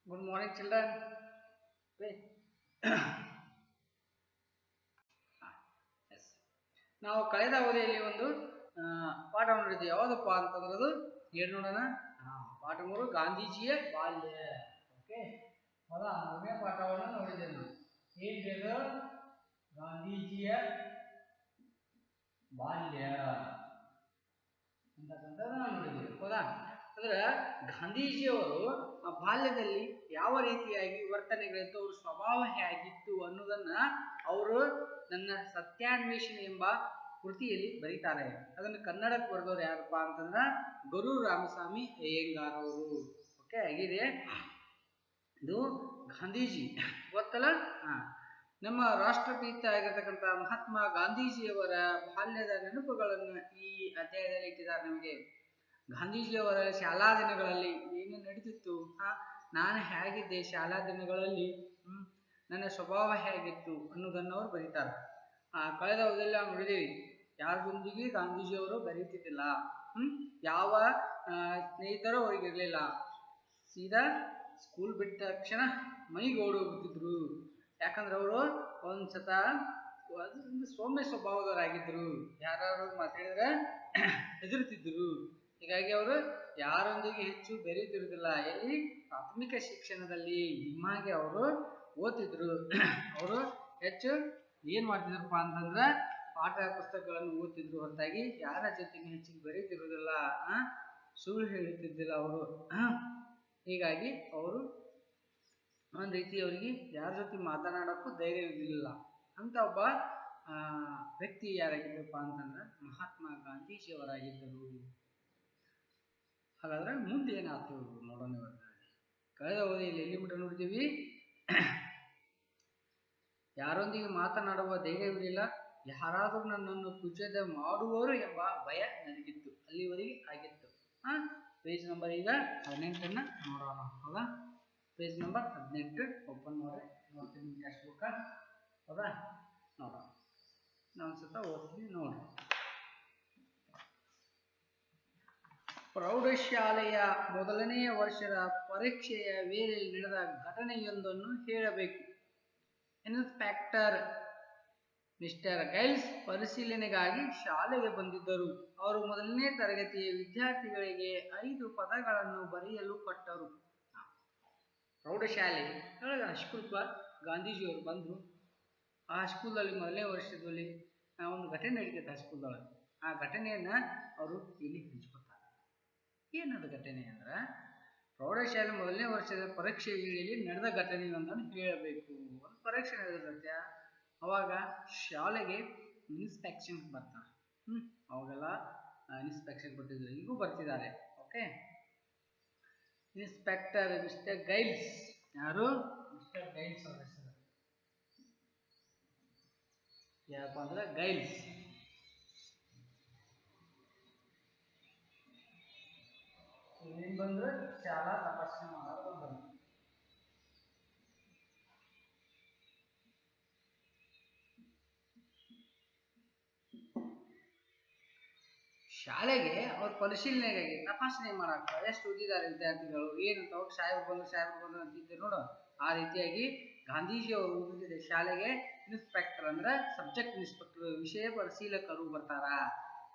Good morning, children. Wait. Yes. ನಾವು ಕಳೆದ ಅವಧಿಯಲ್ಲಿ ಒಂದು ಪಾಠ ನೋಡಿದ್ವಿ. ಯಾವುದಪ್ಪ ಅಂತಂದ್ರದು ಏನು ನೋಡೋಣ? ಪಾಠ 3 ಗಾಂಧೀಜಿಯ ಬಾಲ್ಯ. ಓಕೆ, ಹೌದಾ? ಮೊದಲನೇ ಪಾಠವನ್ನು ನೋಡಿದ್ದೇವೆ ನಾವು. ಏನಿದೆ? ಗಾಂಧೀಜಿಯ ಬಾಲ್ಯ ಅಂತಕ್ಕಂಥದ್ದು ನಾವು ನೋಡಿದ್ದೇವೆ. ಹೌದಾ? ಅಂದ್ರೆ ಗಾಂಧೀಜಿಯವರು ಆ ಬಾಲ್ಯದಲ್ಲಿ ಯಾವ ರೀತಿಯಾಗಿ ವರ್ತನೆಗಳಿತ್ತು, ಅವ್ರ ಸ್ವಭಾವ ಹೇಗಿತ್ತು ಅನ್ನೋದನ್ನ ಅವರು ನನ್ನ ಸತ್ಯಾನ್ವೇಷಣೆ ಎಂಬ ಕೃತಿಯಲ್ಲಿ ಬರೀತಾರೆ. ಅದನ್ನು ಕನ್ನಡಕ್ಕೆ ಬರೆದವ್ರು ಯಾರಪ್ಪ ಅಂತಂದ್ರ ಗುರು ರಾಮಸ್ವಾಮಿ ಅಯ್ಯಂಗಾರ್ ಅವರು. ಓಕೆ, ಆಗಿದೆ. ಇದು ಗಾಂಧೀಜಿ ಗೊತ್ತಲ್ಲ. ನಮ್ಮ ರಾಷ್ಟ್ರಪಿತ ಆಗಿರ್ತಕ್ಕಂಥ ಮಹಾತ್ಮ ಗಾಂಧೀಜಿಯವರ ಬಾಲ್ಯದ ನೆನಪುಗಳನ್ನು ಈ ಅಧ್ಯಾಯದಲ್ಲಿ ಇಟ್ಟಿದ್ದಾರೆ ನಮಗೆ. ಗಾಂಧೀಜಿಯವರ ಶಾಲಾ ದಿನಗಳಲ್ಲಿ ಏನು ನಡೀತಿತ್ತು, ನಾನು ಹೇಗಿದ್ದೆ ಶಾಲಾ ದಿನಗಳಲ್ಲಿ, ನನ್ನ ಸ್ವಭಾವ ಹೇಗಿತ್ತು ಅನ್ನೋದನ್ನು ಅವರು ಬರೀತಾರೆ. ಕಳೆದ ಅವಧಿಯಲ್ಲಿ ನಾವು ನೋಡಿದ್ದೀವಿ, ಯಾರದೊಂದಿಗೆ ಗಾಂಧೀಜಿಯವರು ಬರೀತಿದ್ದಿಲ್ಲ, ಯಾವ ಸ್ನೇಹಿತರು ಅವರಿಗಿರಲಿಲ್ಲ. ಸೀದಾ ಸ್ಕೂಲ್ ಬಿಟ್ಟ ತಕ್ಷಣ ಮನೆಗೆ ಓಡಿ ಹೋಗ್ತಿದ್ರು. ಯಾಕಂದ್ರೆ ಅವರು ಒಂದ್ಸತ ಸೌಮ್ಯ ಸ್ವಭಾವದವರಾಗಿದ್ರು. ಯಾರು ಮಾತಾಡಿದ್ರೆ ಹೆದರ್ತಿದ್ರು. ಹೀಗಾಗಿ ಅವರು ಯಾರೊಂದಿಗೆ ಹೆಚ್ಚು ಬೆರೆಯುತ್ತಿರುವುದಿಲ್ಲ. ಎಲ್ಲಿ ಪ್ರಾಥಮಿಕ ಶಿಕ್ಷಣದಲ್ಲಿ ನಿಮ್ಮಾಗೆ ಅವರು ಓದ್ತಿದ್ರು. ಅವರು ಹೆಚ್ಚು ಏನ್ ಮಾಡ್ತಿದ್ರಪ್ಪ ಅಂತಂದ್ರೆ ಪಾಠ ಪುಸ್ತಕಗಳನ್ನು ಓದ್ತಿದ್ರು ಹೊರತಾಗಿ ಯಾರ ಜೊತೆಗೆ ಹೆಚ್ಚಿಗೆ ಬೆರೆಯುತ್ತಿರುವುದಿಲ್ಲ, ಸುಳ್ಳು ಹೇಳುತ್ತಿದ್ದಿಲ್ಲ ಅವರು. ಹೀಗಾಗಿ ಅವರು ಒಂದು ರೀತಿ ಅವರಿಗೆ ಯಾರ ಜೊತೆ ಮಾತನಾಡೋಕ್ಕೂ ಧೈರ್ಯ ಇರಲಿಲ್ಲ. ಅಂತ ಒಬ್ಬ ವ್ಯಕ್ತಿ ಯಾರಾಗಿದ್ದಪ್ಪ ಅಂತಂದ್ರೆ ಮಹಾತ್ಮ ಗಾಂಧೀಜಿಯವರಾಗಿದ್ದರು. ಹಾಗಾದ್ರೆ ಮುಂದೆ ಏನಾಯ್ತು ನೋಡೋಣ. ಕಳೆದ ಅವಧಿಯಲ್ಲಿ ಎಲ್ಲಿ ಬಿಟ್ಟು ನೋಡ್ತೀವಿ, ಯಾರೊಂದಿಗೆ ಮಾತನಾಡುವ ಧೈರ್ಯವಿರಲಿಲ್ಲ, ಯಾರಾದರೂ ನನ್ನನ್ನು ಕುಚೇದ ಮಾಡುವರು ಎಂಬ ಭಯ ನನಗಿತ್ತು. ಅಲ್ಲಿವರೆಗೆ ಆಗಿತ್ತು. ಪೇಜ್ ನಂಬರ್ ಈಗ 18 ನೋಡೋಣ. ಹೌದಾ? ಪೇಜ್ ನಂಬರ್ 18 ಓಪನ್ ಮಾಡಿ ನೋಡ್ತೀನಿ. ಟೆಕ್ಸ್ಟ್ ಬುಕ್ ಹೌದಾ? ನೋಡೋಣ. ನಾನು ಸತ ಓದ್ತೀನಿ ನೋಡಿ. ಪ್ರೌಢಶಾಲೆಯ ಮೊದಲನೆಯ ವರ್ಷದ ಪರೀಕ್ಷೆಯ ವೇಳೆಯಲ್ಲಿ ನಡೆದ ಘಟನೆಯೊಂದನ್ನು ಹೇಳಬೇಕು. ಇನ್ಸ್ಪೆಕ್ಟರ್ ಮಿಸ್ಟರ್ ಗೈಲ್ಸ್ ಪರಿಶೀಲನೆಗಾಗಿ ಶಾಲೆಗೆ ಬಂದಿದ್ದರು. ಅವರು ಮೊದಲನೇ ತರಗತಿಯ ವಿದ್ಯಾರ್ಥಿಗಳಿಗೆ 5 ಪದಗಳನ್ನು ಬರೆಯಲು ಕೊಟ್ಟರು. ಪ್ರೌಢಶಾಲೆ ಹೈಸ್ಕೂಲ್ ಗಾಂಧೀಜಿಯವರು ಬಂದರು. ಆ ಸ್ಕೂಲಲ್ಲಿ ಮೊದಲನೇ ವರ್ಷದಲ್ಲಿ ಒಂದು ಘಟನೆ ನಡೀತೈತೆ ಹೈಸ್ಕೂಲ್ದೊಳಗೆ. ಆ ಘಟನೆಯನ್ನ ಅವರು ಇಲ್ಲಿ ಹಂಚ್ಕೊತಾರೆ. ಏನದು ಘಟನೆ ಅಂದ್ರೆ, ಪ್ರೌಢಶಾಲೆ ಮೊದಲನೇ ವರ್ಷದ ಪರೀಕ್ಷೆ ವೇಳೆಯಲ್ಲಿ ನಡೆದ ಘಟನೆಯೊಂದನ್ನು ಹೇಳಬೇಕು. ಒಂದು ಪರೀಕ್ಷೆ ನಡೆದಿರುತ್ತೆ. ಅವಾಗ ಶಾಲೆಗೆ ಇನ್ಸ್ಪೆಕ್ಷನ್ ಬರ್ತಾರೆ. ಅವಾಗೆಲ್ಲ ಇನ್ಸ್ಪೆಕ್ಷನ್ ಬರ್ತಿದ್ರು, ಈಗೂ ಬರ್ತಿದ್ದಾರೆ. Okay, inspector mister Giles. ಯಾರು? ಮಿಸ್ಟರ್ ಗೈಲ್ಸ್ ಅವ್ರ ಹೆಸರು. ಯಾರಪ್ಪ ಅಂದ್ರೆ ಗೈಲ್ಸ್. ಏನ್ ಬಂದ್ರೆ ಶಾಲಾ ತಪಾಸಣೆ ಮಾಡೋದು ಬಂದ್ರು. ಶಾಲೆಗೆ ಅವ್ರ ಪರಿಶೀಲನೆಗಾಗಿ ತಪಾಸಣೆ ಮಾಡಾಕ ಎಷ್ಟು ಓದಿದ್ದಾರೆ ವಿದ್ಯಾರ್ಥಿಗಳು ಏನಂತ ಹೋಗಿ ಸಾಹೇಬ್ರು ಬಂದ್ರು ಅಂತಿದ್ದೆ ನೋಡು. ಆ ರೀತಿಯಾಗಿ ಗಾಂಧೀಜಿ ಅವರು ಓದಿದ ಶಾಲೆಗೆ ಇನ್ಸ್ಪೆಕ್ಟರ್ ಅಂದ್ರೆ ಸಬ್ಜೆಕ್ಟ್ ಇನ್ಸ್ಪೆಕ್ಟರ್, ವಿಷಯ ಪರಿಶೀಲಕರು ಬರ್ತಾರ.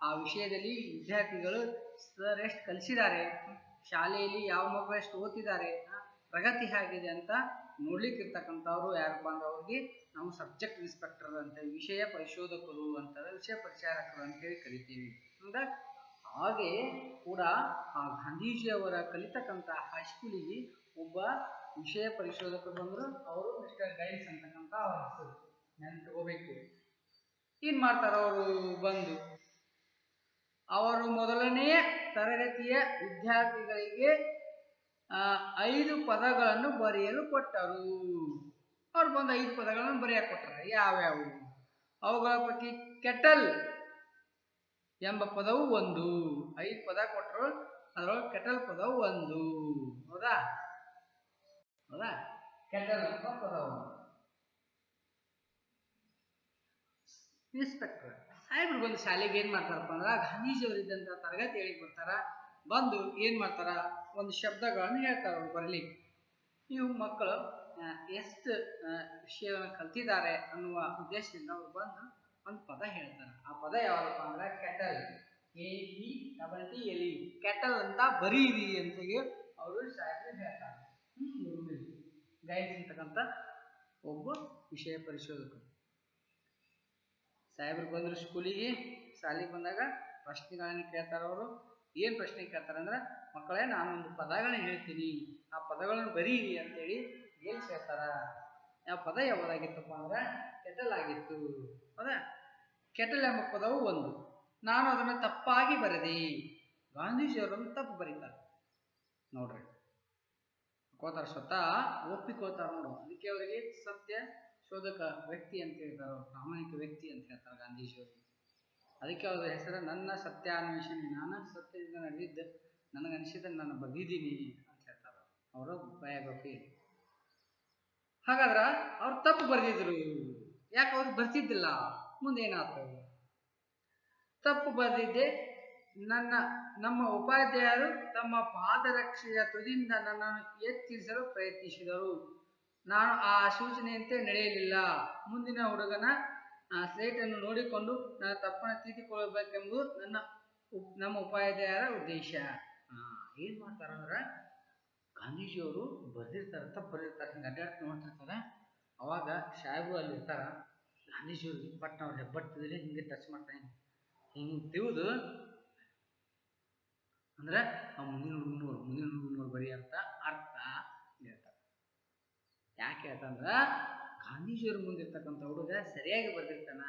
ಆ ವಿಷಯದಲ್ಲಿ ವಿದ್ಯಾರ್ಥಿಗಳು ಸರ್ ಎಷ್ಟು ಕಲಿಸಿದ್ದಾರೆ, ಶಾಲೆಯಲ್ಲಿ ಯಾವ ಮಕ್ಕಳು ಎಷ್ಟು ಓದ್ತಿದ್ದಾರೆ, ಪ್ರಗತಿ ಹೇಗಿದೆ ಅಂತ ನೋಡ್ಲಿಕ್ಕೆ ಇರ್ತಕ್ಕಂಥವ್ರು ಯಾರಪ್ಪ ಅಂದ್ರೆ ಅವ್ರಿಗೆ ನಾವು ಸಬ್ಜೆಕ್ಟ್ ಇನ್ಸ್ಪೆಕ್ಟರ್ ಅಂತ, ವಿಷಯ ಪರಿಶೋಧಕರು ಅಂತಾರೆ, ವಿಷಯ ಪರಿಚಾರಕರು ಅಂತೇಳಿ ಕರಿತೀವಿ. ಅಂದ್ರೆ ಹಾಗೆ ಕೂಡ ಆ ಗಾಂಧೀಜಿಯವರ ಕಲಿತಕ್ಕಂಥ ಹೈಸ್ಕೂಲಿಗೆ ಒಬ್ಬ ವಿಷಯ ಪರಿಶೋಧಕರು ಬಂದರು. ಅವರು ಮಿಸ್ಟರ್ ಗೈಲ್ಸ್ ಅಂತಕ್ಕಂಥ ಅವ್ರ ಹೆಸರು ನೆನಪಿಟ್ಕೋಬೇಕು. ಏನ್ ಮಾಡ್ತಾರ ಅವರು ಬಂದು, ಅವರು ಮೊದಲನೆಯ ತರಗತಿಯ ವಿದ್ಯಾರ್ಥಿಗಳಿಗೆ 5 ಪದಗಳನ್ನು ಬರೆಯಲು ಕೊಟ್ಟರು. ಅವ್ರು ಬಂದು 5 ಪದಗಳನ್ನು ಬರೆಯಕ್ಕೆ ಕೊಟ್ಟರು. ಯಾವ್ಯಾವು? ಅವುಗಳ ಪೈಕಿ ಕೆಟಲ್ ಎಂಬ ಪದವು ಒಂದು. 5 ಪದ ಕೊಟ್ಟರು, ಅದರೊಳಗೆ ಕೆಟಲ್ ಪದವು ಒಂದು. ಹೌದಾ? ಹೌದಾ? ಕೆಟಲ್ ಎಂಬ ಪದವು. ಇನ್ಸ್ಪೆಕ್ಟರ್ ಸಾಹೇಬ್ರು ಬಂದು ಶಾಲೆಗೆ ಏನ್ ಮಾಡ್ತಾರಪ್ಪ ಅಂದ್ರೆ ಗಾಂಧೀಜಿಯವರು ಇದ್ದಂತ ತರಗತಿ ಹೇಳಿ ಬರ್ತಾರ. ಬಂದು ಏನ್ ಮಾಡ್ತಾರ, ಒಂದು ಶಬ್ದಗಳನ್ನು ಹೇಳ್ತಾರ ಅವ್ರು ಬರಲಿಕ್ಕೆ. ಇವು ಮಕ್ಕಳು ಎಷ್ಟು ವಿಷಯವನ್ನು ಕಲ್ತಿದ್ದಾರೆ ಅನ್ನುವ ಉದ್ದೇಶದಿಂದ ಅವ್ರು ಬಂದು ಒಂದು ಪದ ಹೇಳ್ತಾರೆ. ಆ ಪದ ಯಾವ್ದಪ್ಪ ಅಂದ್ರೆ ಕೆಟಲ್, KETTLE, ಕೆಟಲ್ ಅಂತ ಬರೀರಿ ಅಂತೇಳಿ ಅವರು ಸಾಹೇಬರು ಹೇಳ್ತಾರೆ. ಗೈಡ್ಸ್ ಅಂತಕ್ಕಂಥ ಒಬ್ಬ ವಿಷಯ ಪರಿಶೋಧಕರು ಸಾಹೇಬರು ಬಂದರು ಸ್ಕೂಲಿಗೆ. ಶಾಲೆಗೆ ಬಂದಾಗ ಪ್ರಶ್ನೆಗಳನ್ನು ಕೇಳ್ತಾರೆ. ಅವರು ಏನು ಪ್ರಶ್ನೆ ಕೇಳ್ತಾರೆ ಅಂದ್ರೆ, ಮಕ್ಕಳೇ ನಾನೊಂದು ಪದಗಳನ್ನ ಹೇಳ್ತೀನಿ, ಆ ಪದಗಳನ್ನು ಬರೀರಿ ಅಂತೇಳಿ ಏನು ಹೇಳ್ತಾರ. ಯಾವ ಪದ ಯಾವುದಾಗಿತ್ತಪ್ಪ ಅಂದ್ರೆ ಕೆಟಲ್ ಆಗಿತ್ತು. ಹೌದಾ? ಕೆಟಲ್ ಎಂಬ ಪದವು ಒಂದು. ನಾನು ಅದನ್ನು ತಪ್ಪಾಗಿ ಬರೆದೆ. ಗಾಂಧೀಜಿಯವರನ್ನು ತಪ್ಪು ಬರೀತಾರೆ ನೋಡ್ರಿ. ಕೋತಾರ ಸ್ವತಃ ಒಪ್ಪಿಕೋತಾರ ನೋಡು. ಅದಕ್ಕೆ ಅವರಿಗೆ ಸತ್ಯ ಶೋಧಕ ವ್ಯಕ್ತಿ ಅಂತ ಹೇಳ್ತಾರೆ, ಪ್ರಾಮಾಣಿಕ ವ್ಯಕ್ತಿ ಅಂತ ಹೇಳ್ತಾರೆ ಗಾಂಧೀಜಿಯವರು. ಅದಕ್ಕೆ ಅವ್ರ ಹೆಸರು ನನ್ನ ಸತ್ಯಾನ್ವೇಷಣೆ, ನಾನು ಸತ್ಯದಿಂದ ನಡೆದಿದ್ದ ನನಗನಿಸಿದ್ದನ್ನು ನಾನು ಬರೆದಿದ್ದೀನಿ ಅಂತ ಹೇಳ್ತಾರೆ ಅವರು ಬಯೋಗ್ರಫಿ. ಹಾಗಾದ್ರೆ ಅವ್ರು ತಪ್ಪು ಬರೆದಿದ್ರು. ಯಾಕೆ ಅವ್ರು ಬರ್ತಿದ್ದಿಲ್ಲ? ಮುಂದೇನಾಯ್ತು? ತಪ್ಪು ಬರೆದಿದ್ದೆ ನಮ್ಮ ಉಪಾಧ್ಯಾಯರು ತಮ್ಮ ಪಾದರಕ್ಷೆಯ ತುದಿಯಿಂದ ನನ್ನನ್ನು ಎತ್ತಿರಿಸಲು ಪ್ರಯತ್ನಿಸಿದರು. ನಾನು ಆ ಸೂಚನೆಯಂತೆ ನಡೆಯಲಿಲ್ಲ. ಮುಂದಿನ ಹುಡುಗನ ಸ್ಲೇಟನ್ನು ನೋಡಿಕೊಂಡು ನನ್ನ ತಪ್ಪನ್ನು ತಿದ್ದಿಕೊಳ್ಳಬೇಕೆಂಬುದು ನಮ್ಮ ಉಪಾಧ್ಯಾಯರ ಉದ್ದೇಶ. ಏನ್ ಮಾಡ್ತಾರ ಅಂದ್ರೆ, ಗಾಂಧೀಜಿಯವರು ಬರೆದಿರ್ತಾರೆ, ತಪ್ಪು ಬರೆದಿರ್ತಾರೆ, ಹಿಂಗೆ ಅಡ್ಡಾಡ್ತಾ ನೋಡ್ತಿರ್ತಾರೆ. ಅವಾಗ ಸಾಹೇಬರು ಅಲ್ಲಿ ಇರ್ತಾರ. ಗಾಂಧೀಜಿಯವ್ರಿಗೆ ಬಟ್ ಅವ್ರು ಹೆಬ್ಬಟ್ಟಿದ್ರೆ ಹಿಂಗೆ ಟಚ್ ಮಾಡ್ತಾರೆ, ಹಿಂಗೆ ತಿವಿದು ಅಂದ್ರೆ ಮುಂದಿನ ಹುಡುಗ ಬರೀ ಅಂತ ಅರ್ಥ ಹೇಳ್ತಾರೆ. ಯಾಕೆ ಹೇಳ್ತಂದ್ರ, ಗಾಂಧೀಜಿಯವ್ರ ಮುಂದಿರ್ತಕ್ಕಂಥ ಹುಡುಗ ಸರಿಯಾಗಿ ಬರ್ದಿರ್ತಾನ.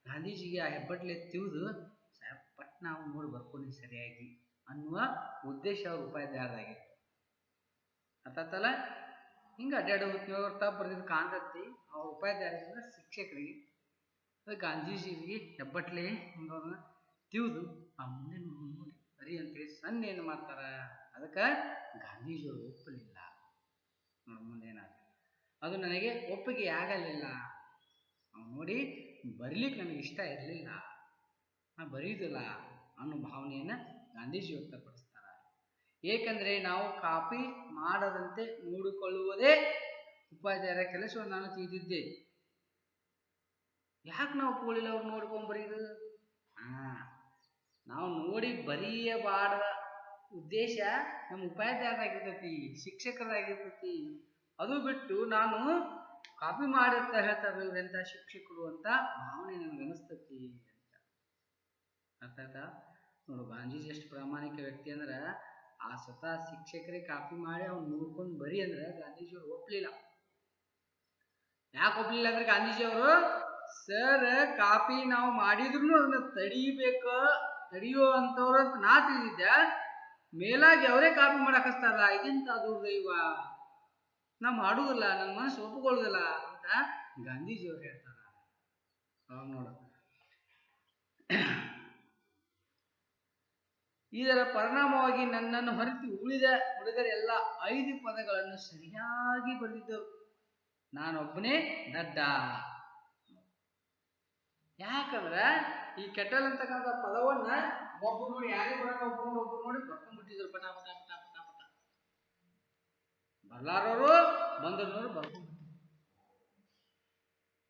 ಗಾಂಧೀಜಿಗೆ ಆ ಹೆಬ್ಬಟ್ಲೆ ತಿವಿದು ಪಟ್ ನಾವು ನೋಡಿ ಬರ್ಕೊಂಡು ಸರಿಯಾಗಿ ಅನ್ನುವ ಉದ್ದೇಶ ಅವ್ರ ಉಪಾಧ್ಯಾಯರಾಗಿತ್ತು. ಅರ್ಥಾತಲ್ಲ? ಹಿಂಗೆ ಅಡ್ಡಾಡೋ ಹೊತ್ತಿನವ್ರು ತಪ್ಪು ಬರ್ದಿದ್ದು ಕಾಣ್ತತಿ. ಅವ್ರ ಉಪಾಧ್ಯಾಯರಿಂದ ಶಿಕ್ಷಕರಿಗೆ ಗಾಂಧೀಜಿಗೆ ಹೆಬ್ಬಟ್ಲೆ ಹಿಂಗವ್ರನ್ನ ತಿವಿದು ಆ ಮುಂದಿನ ನೋಡಿ ಬರೀ ಅಂತೇಳಿ ಸಣ್ಣ ಏನು ಮಾಡ್ತಾರ. ಅದಕ್ಕೆ ಗಾಂಧೀಜಿಯವರು ಒಪ್ಪಲಿಲ್ಲ. ನೋಡಿ ಮುಂದೇನಾಗ ಅದು ನನಗೆ ಒಪ್ಪಿಗೆ ಆಗಲಿಲ್ಲ. ಅವ್ನು ನೋಡಿ ಬರೀಲಿಕ್ಕೆ ನನಗೆ ಇಷ್ಟ ಇರಲಿಲ್ಲ, ನಾ ಬರೀದಿಲ್ಲ ಅನ್ನೋ ಭಾವನೆಯನ್ನು ಗಾಂಧೀಜಿ ವ್ಯಕ್ತಪಡಿಸ್ತಾರ. ಏಕೆಂದರೆ ನಾವು ಕಾಪಿ ಮಾಡದಂತೆ ನೋಡಿಕೊಳ್ಳುವುದೇ ಉಪಾಧ್ಯಾಯರ ಕೆಲಸವನ್ನು ನಾನು ತಿಳಿದಿದ್ದೆ. ಯಾಕೆ ನಾವು ಒಪ್ಕೊಳ್ಳಿಲ್ಲ ಅವ್ರು ನೋಡ್ಕೊಂಡು ಬರೀದು? ನಾವು ನೋಡಿ ಬರೆಯಬಾರದ ಉದ್ದೇಶ ನಮ್ಮ ಉಪಾಧ್ಯಾಯರಾಗಿರ್ತೈತಿ, ಶಿಕ್ಷಕರಾಗಿರ್ತೈತಿ. ಅದು ಬಿಟ್ಟು ನಾನು ಕಾಪಿ ಮಾಡಿರ್ತಾ ಹೇಳ್ತಾರೆ ಇವರೆಂಥ ಶಿಕ್ಷಕರು ಅಂತ ಭಾವನೆ ನನಗೆ ಅನಿಸ್ತತಿ ಅಂತ. ಅರ್ಥ ಆಯ್ತಾ? ನೋಡು, ಗಾಂಧೀಜಿ ಎಷ್ಟು ಪ್ರಾಮಾಣಿಕ ವ್ಯಕ್ತಿ ಅಂದ್ರೆ, ಆ ಸ್ವತಃ ಶಿಕ್ಷಕರಿಗೆ ಕಾಪಿ ಮಾಡಿ ಅವ್ನು ನೋಡ್ಕೊಂಡು ಬರಿ ಅಂದ್ರೆ ಗಾಂಧೀಜಿಯವರು ಒಪ್ಲಿಲ್ಲ. ಯಾಕೆ ಒಪ್ಲಿಲ್ಲ ಅಂದ್ರೆ, ಗಾಂಧೀಜಿಯವರು ಸರ್ ಕಾಪಿ ನಾವು ಮಾಡಿದ್ರು ಅದನ್ನ ತಡಿಯೋ ಅಂತವ್ರು ಅಂತ ನಾ ತಿಳಿದಿದ್ದೆ, ಮೇಲಾಗಿ ಅವರೇ ಕಾಪಿ ಮಾಡಕ್ ಹಚ್ತಾರಲ್ಲ, ಇದೆಂತ ದುರ್ದೈವ, ನಾ ಮಾಡುದಿಲ್ಲ, ನನ್ನ ಮನಸ್ಸು ಒಪ್ಪಿಕೊಳ್ಳುದಿಲ್ಲ ಅಂತ ಗಾಂಧೀಜಿಯವರು ಹೇಳ್ತಾರ. ನೋಡು, ಇದರ ಪರಿಣಾಮವಾಗಿ ನನ್ನನ್ನು ಹೊರತು ಉಳಿದ ಹುಡುಗರೆಲ್ಲ 5 ಪದಗಳನ್ನು ಸರಿಯಾಗಿ ಬರೆದಿದ್ದರು. ನಾನೊಬ್ಬನೇ ದಡ್ಡ. ಯಾಕಂದ್ರ ಈ ಕೆಟಲ್ ಅಂತಕ್ಕಂಥ ಪದವನ್ನ ಒಬ್ಬರು ನೋಡಿ ಯಾರಿಗೆ ಬರೋಣ ಒಬ್ಬರು ನೋಡಿ ಬರ್ಕೊಂಡ್ಬಿಟ್ಟಿದ್ರು. ಪಟ ಪಟ ಪಟ ಪಟ ಪಟ ಬರ್ಲಾರವರು ಬಂದರು ನೋಡಿ ಬರ್ಕೊಂಡ್ಬಿಟ್ಟಿದ್ರು.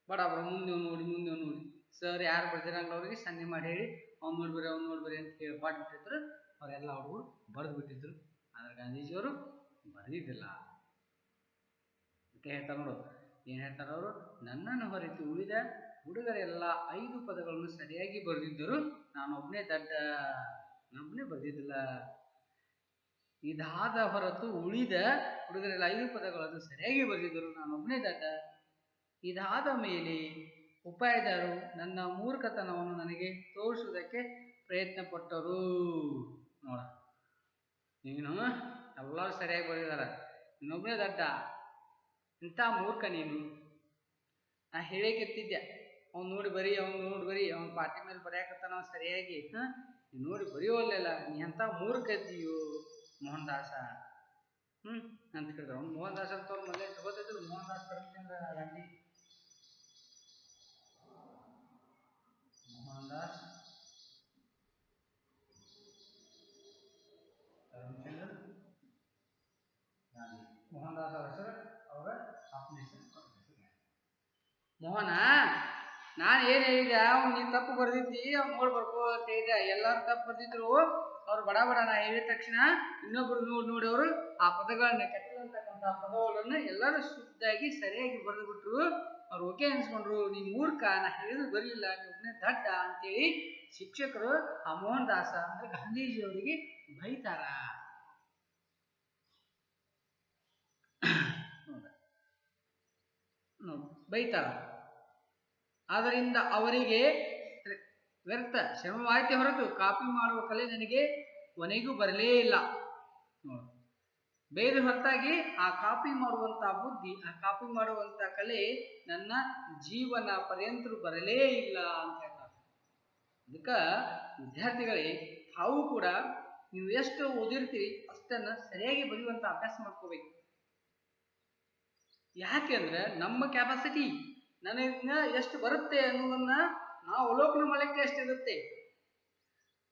ಬಡಬರ ಮುಂದೆ ನೋಡಿ ಸರ್ ಯಾರು ಬರ್ದಿರಂಗ ಅವ್ರಿಗೆ ಸನ್ನೆ ಮಾಡಿ ಹೇಳಿ ಅವ್ನು ನೋಡ್ಬರಿ ಅಂತ ಹೇಳಿ ಪಾಡ್ಬಿಟ್ಟಿದ್ರು. ಅವರೆಲ್ಲ ಹುಡುಗರು ಬರೆದು ಬಿಟ್ಟಿದ್ರು. ಆದ್ರೆ ಗಾಂಧೀಜಿಯವರು ಬರೆದಿದ್ದಿಲ್ಲ. ಅದಕ್ಕೆ ಹೇಳ್ತಾರೆ ನೋಡು, ಏನ್ ಹೇಳ್ತಾರ ಅವರು, ನನ್ನನ್ನು ಹೊರತು ಉಳಿದ ಹುಡುಗರೆಲ್ಲ 5 ಪದಗಳನ್ನು ಸರಿಯಾಗಿ ಬರೆದಿದ್ದರು, ನಾನೊಬ್ಬನೇ ಬರೆದಿದ್ದಿಲ್ಲ. ಇದಾದ ಹೊರತು ಉಳಿದ ಹುಡುಗರೆಲ್ಲ 5 ಪದಗಳನ್ನು ಸರಿಯಾಗಿ ಬರೆದಿದ್ದರು, ನಾನೊಬ್ಬನೇ ದಡ್ಡ. ಇದಾದ ಮೇಲೆ ಉಪಾಧ್ಯಾಯರು ನನ್ನ ಮೂರ್ಖತನವನ್ನು ನನಗೆ ತೋರಿಸುವುದಕ್ಕೆ ಪ್ರಯತ್ನ ಪಟ್ಟರು. ನೋಡ, ನೀನು ಎಲ್ಲರೂ ಸರಿಯಾಗಿ ಬರೆದಿದಾರ, ನೀನೊಬ್ಬನೇ ದಡ್ಡ, ಇಂಥ ಮೂರ್ಖ ನೀನು. ನಾ ಹೇಳಿಕೆತ್ತಿದ್ದೆ, ಅವ್ನು ನೋಡಿ ಬರೀ ಅವ್ನ ಪಾಟಿ ಮೇಲೆ ಬರೆಯಕತ್ತಾನ ಸರಿಯಾಗಿ, ನೀನು ನೋಡಿ ಬರೆಯೋಲ್ಲ, ನೀ ಎಂಥ ಮೂರ್ಖ ಇದ್ದೀಯೋ ಮೋಹನ್ ದಾಸ ಅಂತ ಹೇಳಿದ್ರು. ಅವ್ನು ಮೋಹನ್ ದಾಸ್ ಅಂತ ಅವ್ರ ಮೊದಲೇ ಗೊತ್ತಿದ್ರು. ಮೋಹನ್ ದಾಸ್ ಕರಮ್ಚಂದ್ರ ಗಾಂಧಿ, ಮೋಹನ್ ದಾಸ್ ಕರಮ್ಚಂದ್ರ ಗಾಂಧಿ. ಮೋಹನ್ ದಾಸ್ ಅವರ ಹೆಸರು ಮೋಹನ, ನಾನು ಏನು ಹೇಳಿದೆ, ಅವ್ನು ನೀನು ತಪ್ಪು ಬರ್ದಿದ್ದಿ, ಅವ್ನು ನೋಡಿ ಬರ್ಕೋ ಅಂತ ಹೇಳಿದೆ. ಎಲ್ಲರೂ ತಪ್ಪು ಬರ್ದಿದ್ರು. ಅವ್ರು ಬಡ ಬಡ ನಾ ಹೇಳಿದ ತಕ್ಷಣ ಇನ್ನೊಬ್ರು ನೋಡಿ ಅವರು ಆ ಪದಗಳನ್ನ ಕೆಟ್ಟಂತಕ್ಕಂಥ ಪದಗಳನ್ನು ಎಲ್ಲರೂ ಶುದ್ಧಾಗಿ ಸರಿಯಾಗಿ ಬರೆದು ಬಿಟ್ರು. ಅವ್ರು ಓಕೆ ಅನ್ಸ್ಕೊಂಡ್ರು. ನೀ ಮೂರ್ಖ, ನಾ ಹೇಳಿದ್ರು ಬರಲಿಲ್ಲ, ನೀವೊಬ್ಬನೇ ದಡ್ಡ ಅಂತೇಳಿ ಶಿಕ್ಷಕರು ಆ ಮೋಹನ್ ದಾಸ ಅಂದ್ರೆ ಗಾಂಧೀಜಿಯವರಿಗೆ ಬೈತಾರ. ಬೈತಾರ. ಆದ್ದರಿಂದ ಅವರಿಗೆ ವ್ಯರ್ಥ ಶ್ರಮವಾಯಿತೆ ಹೊರತು ಕಾಪಿ ಮಾಡುವ ಕಲೆ ನನಗೆ ಕೊನೆಗೂ ಬರಲೇ ಇಲ್ಲ. ಬೇರೆ ಹೊರತಾಗಿ ಆ ಕಾಪಿ ಮಾಡುವಂತ ಬುದ್ಧಿ, ಆ ಕಾಪಿ ಮಾಡುವಂತ ಕಲೆ ನನ್ನ ಜೀವನ ಪರ್ಯಂತರೂ ಬರಲೇ ಇಲ್ಲ ಅಂತ ಹೇಳ್ತಾರೆ. ಅದಕ್ಕ ವಿದ್ಯಾರ್ಥಿಗಳೇ, ತಾವು ಕೂಡ ನೀವು ಎಷ್ಟು ಓದಿರ್ತೀರಿ ಅಷ್ಟನ್ನ ಸರಿಯಾಗಿ ಬರೆಯುವಂತ ಅಭ್ಯಾಸ ಮಾಡ್ಕೋಬೇಕು. ಯಾಕೆಂದ್ರೆ ನಮ್ಮ ಕ್ಯಾಪಾಸಿಟಿ ನನಗಿನ್ನ ಎಷ್ಟು ಬರುತ್ತೆ ಅನ್ನೋದನ್ನ ನಾವು ಅವಲೋಕನ ಮಾಡಲಿಕ್ಕೆ ಎಷ್ಟಿರುತ್ತೆ.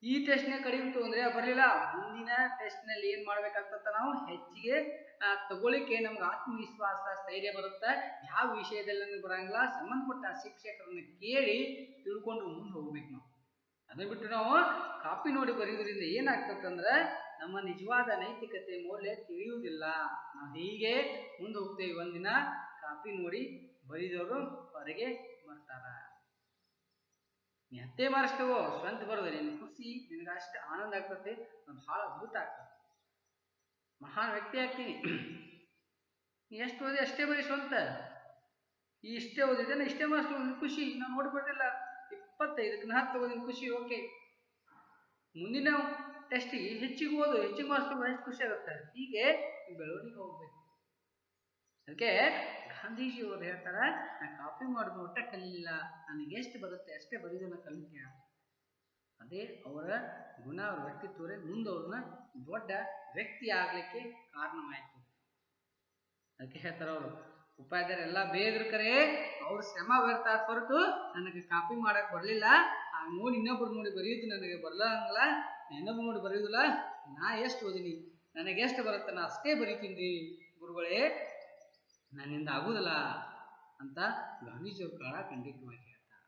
ಈ ಟೆಸ್ಟ್ನೇ ಕಡಿಮೆ ತೊಗೊಂಡ್ರೆ ಬರಲಿಲ್ಲ, ಮುಂದಿನ ಟೆಸ್ಟ್ನಲ್ಲಿ ಏನು ಮಾಡ್ಬೇಕಾಗ್ತತ್ತ, ನಾವು ಹೆಚ್ಚಿಗೆ ತಗೊಳ್ಳಿಕ್ಕೆ ನಮ್ಗೆ ಆತ್ಮವಿಶ್ವಾಸ ಸ್ಥೈರ್ಯ ಬರುತ್ತೆ. ಯಾವ ವಿಷಯದಲ್ಲಿ ಬರಂಗಿಲ್ಲ, ಸಂಬಂಧಪಟ್ಟ ಶಿಕ್ಷಕರನ್ನ ಕೇಳಿ ತಿಳ್ಕೊಂಡು ಮುಂದೆ ಹೋಗ್ಬೇಕು. ನಾವು ಅದನ್ನ ಬಿಟ್ಟು ನಾವು ಕಾಪಿ ನೋಡಿ ಬರೆಯುವುದರಿಂದ ಏನಾಗ್ತದಂದ್ರೆ ನಮ್ಮ ನಿಜವಾದ ನೈತಿಕತೆ ಮೌಲ್ಯ ತಿಳಿಯುವುದಿಲ್ಲ. ನಾವು ಹೀಗೆ ಮುಂದೆ ಹೋಗ್ತೇವೆ. ಒಂದಿನ ಕಾಪಿ ನೋಡಿ ಬರೆದವರು ಹೊರಗೆ ಬರ್ತಾರ. ನೀ ಹತ್ತೇ ಮಾರ್ಕ್ಸ್ ಸ್ವಂತ ಬರೋದು ನಿನ್ ಖುಷಿ, ನಿನಗೆ ಅಷ್ಟು ಆನಂದ ಆಗ್ತದೆ, ಬಹಳ ಅದ್ಭುತ ಆಗ್ತದೆ, ಮಹಾನ್ ವ್ಯಕ್ತಿ ಆಗ್ತೀನಿ. ನೀ ಎಷ್ಟು ಓದಿ ಅಷ್ಟೇ ಬರೀ ಸ್ವಂತ. ಇಷ್ಟೇ ಓದಿದ್ದೆ ನಾ ಇಷ್ಟೇ ಮಾರ್ಕ್ಸ್ ನಿನ್ ಖುಷಿ. ನಾವು ನೋಡ್ಕೊಳ್ತಿಲ್ಲ 25ಕ್ಕೆ 10 ಓದಿನ ಖುಷಿ, ಓಕೆ. ಮುಂದಿನ ಟೆಸ್ಟಿಗೆ ಹೆಚ್ಚಿಗೆ ಓದು, ಹೆಚ್ಚಿಗೆ ಮಾರ್ಕ್ಸ್ ಎಷ್ಟು ಖುಷಿ ಆಗುತ್ತೆ. ಹೀಗೆ ಬೆಳವಣಿಗೆ ಹೋಗ್ಬೇಕು. ಅದಕ್ಕೆ ಗಾಂಧೀಜಿಯವರು ಹೇಳ್ತಾರ, ನಾ ಕಾಪಿ ಮಾಡೋದು ಒಟ್ಟ ಕಲಿಲಿಲ್ಲ, ನನಗೆ ಎಷ್ಟು ಬರುತ್ತೆ ಅಷ್ಟೇ ಬರೀದನ್ನ ಕಲಿತೆ. ಅದೇ ಅವರ ಗುಣ, ಅವ್ರ ವ್ಯಕ್ತಿತ್ವರೇ ಮುಂದೆ ಅವ್ರನ್ನ ದೊಡ್ಡ ವ್ಯಕ್ತಿ ಆಗ್ಲಿಕ್ಕೆ ಕಾರಣವಾಯಿತು. ಅದಕ್ಕೆ ಹೇಳ್ತಾರ ಅವರು, ಉಪಾಧ್ಯಾಯರೆಲ್ಲ ಬೇದ್ರು ಕರೆ ಅವ್ರ ಶ್ರಮ ವ್ಯರ್ಥ ಹೊರತು ನನಗೆ ಕಾಪಿ ಮಾಡಕ್ ಬರಲಿಲ್ಲ. ಆಗ ನೋಡಿ ಇನ್ನೊಬ್ರು ನೋಡಿ ಬರೆಯುವುದು ನನಗೆ ಬರಲಂಗಿಲ್ಲ, ಇನ್ನೊಬ್ರು ನೋಡಿ ಬರೆಯುವುದಿಲ್ಲ. ನಾ ಎಷ್ಟು ಓದಿನಿ, ನನಗೆ ಎಷ್ಟು ಬರುತ್ತೆ ನಾ ಅಷ್ಟೇ ಬರೀತೀನಿ ಗುರುಗಳೇ, ನನ್ನಿಂದ ಆಗುದಿಲ್ಲ ಅಂತ ಗಾಂಧೀಜಿಯವ್ರ ಕಾಳ ಖಂಡಿತವಾಗಿ ಹೇಳ್ತಾರೆ.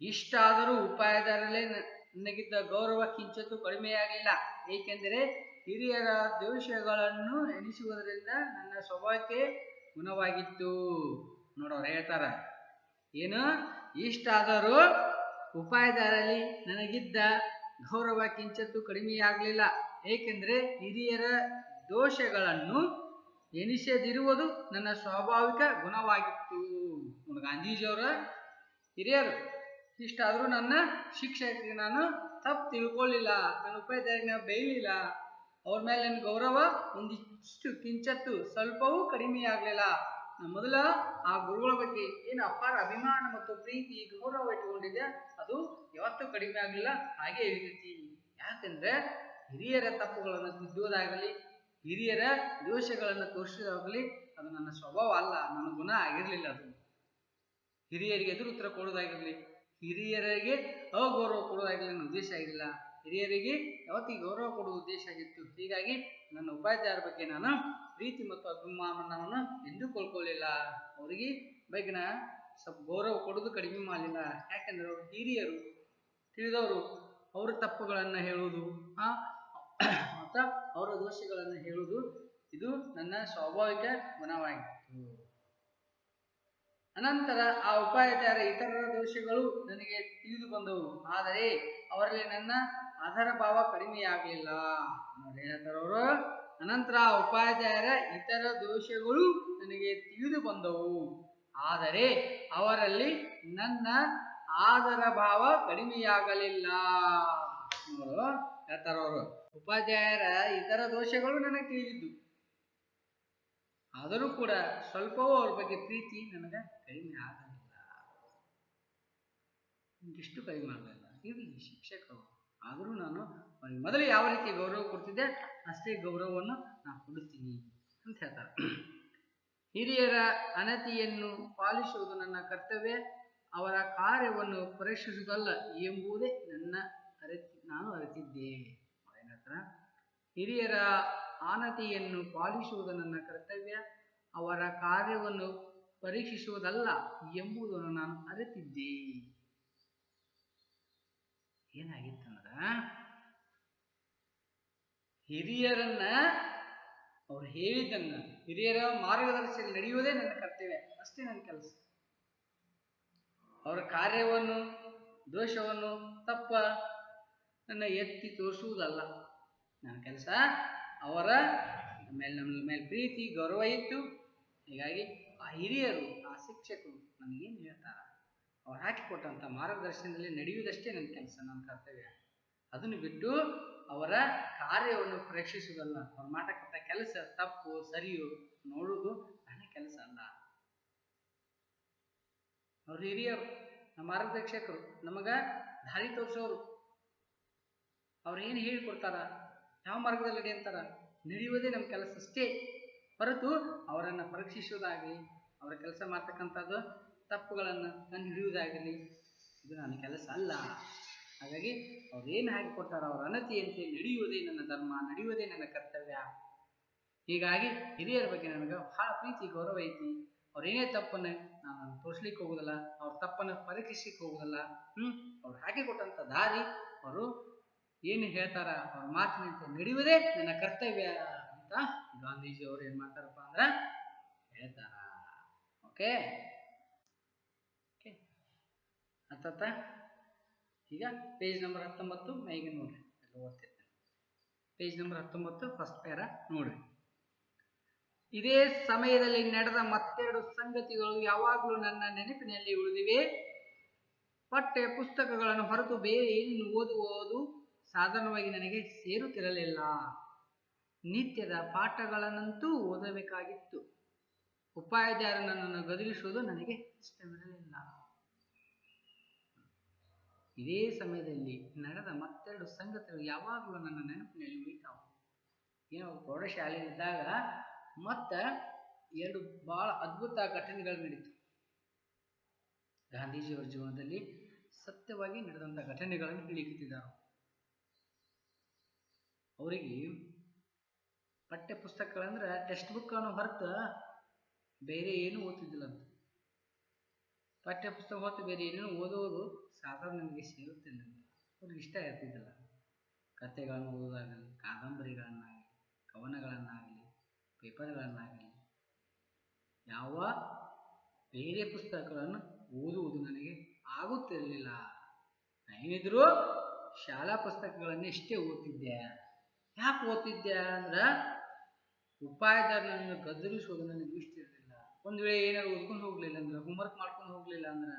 ಇಷ್ಟಾದರೂ ಉಪಾಯದಾರಲ್ಲೇ ನನಗಿದ್ದ ಗೌರವ ಕಿಂಚಿತ್ತು ಕಡಿಮೆಯಾಗಲಿಲ್ಲ. ಏಕೆಂದರೆ ಹಿರಿಯರ ದೋಷಗಳನ್ನು ಎನಿಸುವುದರಿಂದ ನನ್ನ ಸ್ವಭಾವಕ್ಕೆ ಗುಣವಾಗಿತ್ತು. ನೋಡೋರು ಹೇಳ್ತಾರ ಏನು, ಇಷ್ಟಾದರೂ ಉಪಾಯದಾರಲ್ಲಿ ನನಗಿದ್ದ ಗೌರವ ಕಿಂಚಿತ್ತು ಕಡಿಮೆಯಾಗಲಿಲ್ಲ, ಏಕೆಂದರೆ ಹಿರಿಯರ ದೋಷಗಳನ್ನು ಎನಿಸದಿರುವುದು ನನ್ನ ಸ್ವಾಭಾವಿಕ ಗುಣವಾಗಿತ್ತು. ಗಾಂಧೀಜಿಯವರ ಹಿರಿಯರು ಇಷ್ಟಾದರೂ ನನ್ನ ಶಿಕ್ಷಕರಿಗೆ ನಾನು ತಪ್ಪು ತಿಳ್ಕೊಳ್ಳಿಲ್ಲ, ನನ್ನ ಉಪಾಧ್ಯಾಯರಿಗೆ ನಾವು ಬೈಲಿಲ್ಲ, ಅವ್ರ ಮೇಲೆ ನನ್ನ ಗೌರವ ಒಂದಿಷ್ಟು ಕಿಂಚತ್ತು ಸ್ವಲ್ಪವೂ ಕಡಿಮೆಯಾಗಲಿಲ್ಲ. ಮೊದಲ ಆ ಗುರುಗಳ ಬಗ್ಗೆ ಏನು ಅಪಾರ ಅಭಿಮಾನ ಮತ್ತು ಪ್ರೀತಿ ಗೌರವ ಇಟ್ಟುಕೊಂಡಿದ್ದೆ, ಅದು ಯಾವತ್ತೂ ಕಡಿಮೆ ಆಗಲಿಲ್ಲ, ಹಾಗೆ ಇರ್ತೈತಿ. ಯಾಕಂದ್ರೆ ಹಿರಿಯರ ತಪ್ಪುಗಳನ್ನು ತಿದ್ದುವುದಾಗಲಿ, ಹಿರಿಯರ ದೋಷಗಳನ್ನು ತೋರಿಸೋದಾಗಲಿ ಅದು ನನ್ನ ಸ್ವಭಾವ ಅಲ್ಲ, ನನ್ನ ಗುಣ ಆಗಿರಲಿಲ್ಲ. ಅದು ಹಿರಿಯರಿಗೆ ಎದುರು ಉತ್ತರ ಕೊಡೋದಾಗಿರಲಿ, ಹಿರಿಯರಿಗೆ ಅಗೌರವ ಕೊಡೋದಾಗಿರಲಿ ನನ್ನ ಉದ್ದೇಶ ಆಗಿರಲಿಲ್ಲ. ಹಿರಿಯರಿಗೆ ಯಾವತ್ತಿಗೆ ಗೌರವ ಕೊಡುವ ಉದ್ದೇಶ ಆಗಿತ್ತು. ಹೀಗಾಗಿ ನನ್ನ ಉಪಾಧ್ಯಾಯರ ಬಗ್ಗೆ ನಾನು ಪ್ರೀತಿ ಮತ್ತು ಅಭಿಮಾನವನ್ನು ಎಂದೂ ಕೊಳ್ಕೊಳ್ಳಿಲ್ಲ. ಅವರಿಗೆ ಬಗ್ಗೆ ಸ್ವಲ್ಪ ಗೌರವ ಕೊಡೋದು ಕಡಿಮೆ ಮಾಡಲಿಲ್ಲ. ಯಾಕಂದ್ರೆ ಅವರು ಹಿರಿಯರು, ತಿಳಿದವರು, ಅವರ ತಪ್ಪುಗಳನ್ನು ಹೇಳುವುದು ಮತ್ತು ಅವರ ದೋಷಗಳನ್ನು ಹೇಳುವುದು ಇದು ನನ್ನ ಸ್ವಾಭಾವಿಕ ಗುಣವಾಗಿತ್ತು. ಅನಂತರ ಆ ಉಪಾಧ್ಯಾಯರ ಇತರರ ದೋಷಗಳು ನನಗೆ ತಿಳಿದು ಬಂದವು, ಆದರೆ ಅವರಲ್ಲಿ ನನ್ನ ಆಧಾರ ಭಾವ ಕಡಿಮೆಯಾಗಲಿಲ್ಲ. ನೋಡಿ ಹೇಳ್ತಾರವರು, ಅನಂತರ ಆ ಉಪಾಧ್ಯಾಯರ ಇತರ ದೋಷಗಳು ನನಗೆ ತಿಳಿದು ಬಂದವು, ಆದರೆ ಅವರಲ್ಲಿ ನನ್ನ ಆದರ ಭಾವ ಕಡಿಮೆಯಾಗಲಿಲ್ಲ. ಹೇಳ್ತಾರವರು, ಉಪಾಧ್ಯಾಯರ ಇತರ ದೋಷಗಳು ನನಗೆ ತಿಳಿದಿದ್ದು, ಆದರೂ ಕೂಡ ಸ್ವಲ್ಪವೂ ಅವ್ರ ಬಗ್ಗೆ ಪ್ರೀತಿ ನನಗೆ ಕಡಿಮೆ ಆಗಲಿಲ್ಲ, ಇಷ್ಟು ಕಡಿಮೆ ಆಗಲಿಲ್ಲ. ಇರಲಿ ಶಿಕ್ಷಕರು, ಆದರೂ ನಾನು ಅವ್ರಿಗೆ ಮೊದಲು ಯಾವ ರೀತಿ ಗೌರವ ಕೊಡ್ತಿದ್ದೆ ಅಷ್ಟೇ ಗೌರವವನ್ನು ನಾನು ಕೊಡುತ್ತೀನಿ ಅಂತ ಹೇಳ್ತಾರೆ. ಹಿರಿಯರ ಅನತಿಯನ್ನು ಪಾಲಿಸುವುದು ನನ್ನ ಕರ್ತವ್ಯ, ಅವರ ಕಾರ್ಯವನ್ನು ಪರೀಕ್ಷಿಸುವುದಲ್ಲ ಎಂಬುದೇ ನಾನು ಅರಿತಿದ್ದೆ. ಹಿರಿಯರ ಆನತಿಯನ್ನು ಪಾಲಿಸುವುದು ನನ್ನ ಕರ್ತವ್ಯ, ಅವರ ಕಾರ್ಯವನ್ನು ಪರೀಕ್ಷಿಸುವುದಲ್ಲ ಎಂಬುದನ್ನು ನಾನು ಅರಿತಿದ್ದೆ. ಏನಾಗಿತ್ತಂದ್ರ ಹಿರಿಯರನ್ನ ಅವ್ರು ಹೇಳಿದ್ದನ್ನ, ಹಿರಿಯರ ಮಾರ್ಗದರ್ಶನ ನಡೆಯುವುದೇ ನನ್ನ ಕರ್ತವ್ಯ, ಅಷ್ಟೇ ನನ್ನ ಕೆಲಸ. ಅವರ ಕಾರ್ಯವನ್ನು, ದೋಷವನ್ನು, ತಪ್ಪ ನನ್ನ ಎತ್ತಿ ತೋರಿಸುವುದಲ್ಲ ನನ್ನ ಕೆಲಸ. ಅವರ ನಮ್ಮ ಮೇಲೆ ಪ್ರೀತಿ, ಗೌರವ ಇತ್ತು. ಹೀಗಾಗಿ ಆ ಹಿರಿಯರು, ಆ ಶಿಕ್ಷಕರು ನನಗೇನು ಹೇಳ್ತಾರ, ಅವ್ರು ಹಾಕಿಕೊಟ್ಟಂಥ ಮಾರ್ಗದರ್ಶನದಲ್ಲಿ ನಡೆಯುವುದಷ್ಟೇ ನನ್ನ ಕೆಲಸ, ನನ್ನ ಕರ್ತವ್ಯ. ಅದನ್ನು ಬಿಟ್ಟು ಅವರ ಕಾರ್ಯವನ್ನು ಪರೀಕ್ಷಿಸುವುದಲ್ಲ, ಅವ್ರು ಮಾಡತಕ್ಕಂಥ ಕೆಲಸ ತಪ್ಪು ಸರಿಯು ನೋಡುವುದು ನನ್ನ ಕೆಲಸ ಅಲ್ಲ. ಅವ್ರು ಹಿರಿಯರು, ನಮ್ಮ ಮಾರ್ಗದರ್ಶಕರು, ನಮಗ ದಾರಿ ತೋರಿಸೋರು. ಅವ್ರು ಏನು ಹೇಳಿಕೊಡ್ತಾರ, ಯಾವ ಮಾರ್ಗದಲ್ಲಿ ನಡೆಯಂತಾರ, ನಡೆಯುವುದೇ ನಮ್ಮ ಕೆಲಸ ಅಷ್ಟೇ. ಹೊರತು ಅವರನ್ನು ಪರೀಕ್ಷಿಸುವುದಾಗಲಿ, ಅವರ ಕೆಲಸ ಮಾಡ್ತಕ್ಕಂಥದ್ದು ತಪ್ಪುಗಳನ್ನು ಕಂಡು ಹಿಡಿಯುವುದಾಗಲಿ ಇದು ನನ್ನ ಕೆಲಸ ಅಲ್ಲ. ಹಾಗಾಗಿ ಅವ್ರು ಏನು ಹಾಕಿಕೊಡ್ತಾರ, ಅವರ ಅನತಿಯಂತೆ ನಡೆಯುವುದೇ ನನ್ನ ಧರ್ಮ, ನಡೆಯುವುದೇ ನನ್ನ ಕರ್ತವ್ಯ. ಹೀಗಾಗಿ ಹಿರಿಯರ ಬಗ್ಗೆ ನನಗೆ ಬಹಳ ಪ್ರೀತಿ, ಗೌರವ ಐತಿ. ಅವ್ರೇನೇ ತಪ್ಪನ್ನು ನಾನು ತೋರಿಸ್ಲಿಕ್ಕೆ ಹೋಗುದಿಲ್ಲ, ಅವ್ರ ತಪ್ಪನ್ನು ಪರೀಕ್ಷಿಸ್ಲಿಕ್ಕೆ ಹೋಗುದಿಲ್ಲ. ಅವ್ರು ಹಾಕಿಕೊಟ್ಟಂಥ ದಾರಿ, ಅವರು ಏನು ಹೇಳ್ತಾರ, ಅವ್ರ ಮಾತಿನಂತೆ ನಡೆಯುವುದೇ ನನ್ನ ಕರ್ತವ್ಯ ಅಂತ ಗಾಂಧೀಜಿ ಅವರು ಏನ್ ಮಾಡ್ತಾರಪ್ಪ ಅಂದ್ರ ಹೇಳ್ತಾರ. ಓಕೆ ಅತ್ತ ಈಗ ಪೇಜ್ ನಂಬರ್ 19 ಮೈಗೆ ನೋಡ್ರಿ, ಓದ್ತಿರ್ತೇನೆ. ಪೇಜ್ ನಂಬರ್ 19 ಫಸ್ಟ್ ಪ್ಯಾರ ನೋಡ್ರಿ. ಇದೇ ಸಮಯದಲ್ಲಿ ನಡೆದ ಮತ್ತೆರಡು ಸಂಗತಿಗಳು ಯಾವಾಗಲೂ ನನ್ನ ನೆನಪಿನಲ್ಲಿ ಉಳಿದಿವೆ. ಪಠ್ಯ ಪುಸ್ತಕಗಳನ್ನು ಹೊರತು ಬೇರೆ ಏನನ್ನು ಓದುವುದು ಸಾಧಾರಣವಾಗಿ ನನಗೆ ಸೇರುತ್ತಿರಲಿಲ್ಲ. ನಿತ್ಯದ ಪಾಠಗಳನ್ನಂತೂ ಓದಬೇಕಾಗಿತ್ತು. ಉಪಾಧ್ಯಾಯರು ನನ್ನನ್ನು ಗದರಿಸುವುದು ನನಗೆ ಇಷ್ಟವಿರಲಿಲ್ಲ. ಇದೇ ಸಮಯದಲ್ಲಿ ನಡೆದ ಮತ್ತೆರಡು ಸಂಗತಿಗಳು ಯಾವಾಗಲೂ ನನ್ನ ನೆನಪಿನಲ್ಲಿ ಉಳಿತಾವು. ಏನೋ ಪ್ರೌಢಶಾಲೆಯಲ್ಲಿದ್ದಾಗ ಮತ್ತ ಎರಡು ಬಹಳ ಅದ್ಭುತ ಘಟನೆಗಳು ನಡೀತು. ಗಾಂಧೀಜಿಯವರ ಜೀವನದಲ್ಲಿ ಸತ್ಯವಾಗಿ ನಡೆದಂಥ ಘಟನೆಗಳನ್ನು ಹೇಳಿಕೊಟ್ಟಿದ್ದಾರೆ. ಅವರಿಗೆ ಪಠ್ಯ ಪುಸ್ತಕಗಳಂದ್ರೆ ಟೆಕ್ಸ್ಟ್ ಬುಕ್ ಅನ್ನು ಹೊರತು ಬೇರೆ ಏನು ಓದ್ತಿದ್ದಿಲ್ಲ ಅಂತ. ಪಠ್ಯ ಪುಸ್ತಕ ಹೊರತು ಬೇರೆ ಏನೇನು ಓದೋದು ಸಾಧಾರಣ ನನಗೆ ಸೇರುತ್ತಿಲ್ಲ ಅಂತ ಅವ್ರಿಗೆ ಇಷ್ಟ ಇರ್ತಿದ್ದಿಲ್ಲ. ಕಥೆಗಳನ್ನು ಓದೋದಾಗಲಿ, ಕಾದಂಬರಿಗಳನ್ನಾಗಲಿ, ಕವನಗಳನ್ನಾಗಲಿ, ಪೇಪರ್ಗಳನ್ನಾಗಲಿ, ಯಾವ ಬೇರೆ ಪುಸ್ತಕಗಳನ್ನು ಓದುವುದು ನನಗೆ ಆಗುತ್ತಿರಲಿಲ್ಲ. ಏನಿದ್ರು ಶಾಲಾ ಪುಸ್ತಕಗಳನ್ನೇ ಇಷ್ಟೇ ಓದ್ತಿದ್ದೆ. ಯಾಕೆ ಓದ್ತಿದ್ದೆ ಅಂದ್ರೆ ಉಪಾಧ್ಯಾಯರು ನನ್ನನ್ನು ಗದರಿಸೋದು ನನಗೆ ಇಷ್ಟ ಇರಲಿಲ್ಲ. ಒಂದು ವೇಳೆ ಏನಾದ್ರು ಓದ್ಕೊಂಡು ಹೋಗ್ಲಿಲ್ಲ ಅಂದ್ರೆ, ಹೋಮ್ವರ್ಕ್ ಮಾಡ್ಕೊಂಡು ಹೋಗ್ಲಿಲ್ಲ ಅಂದ್ರೆ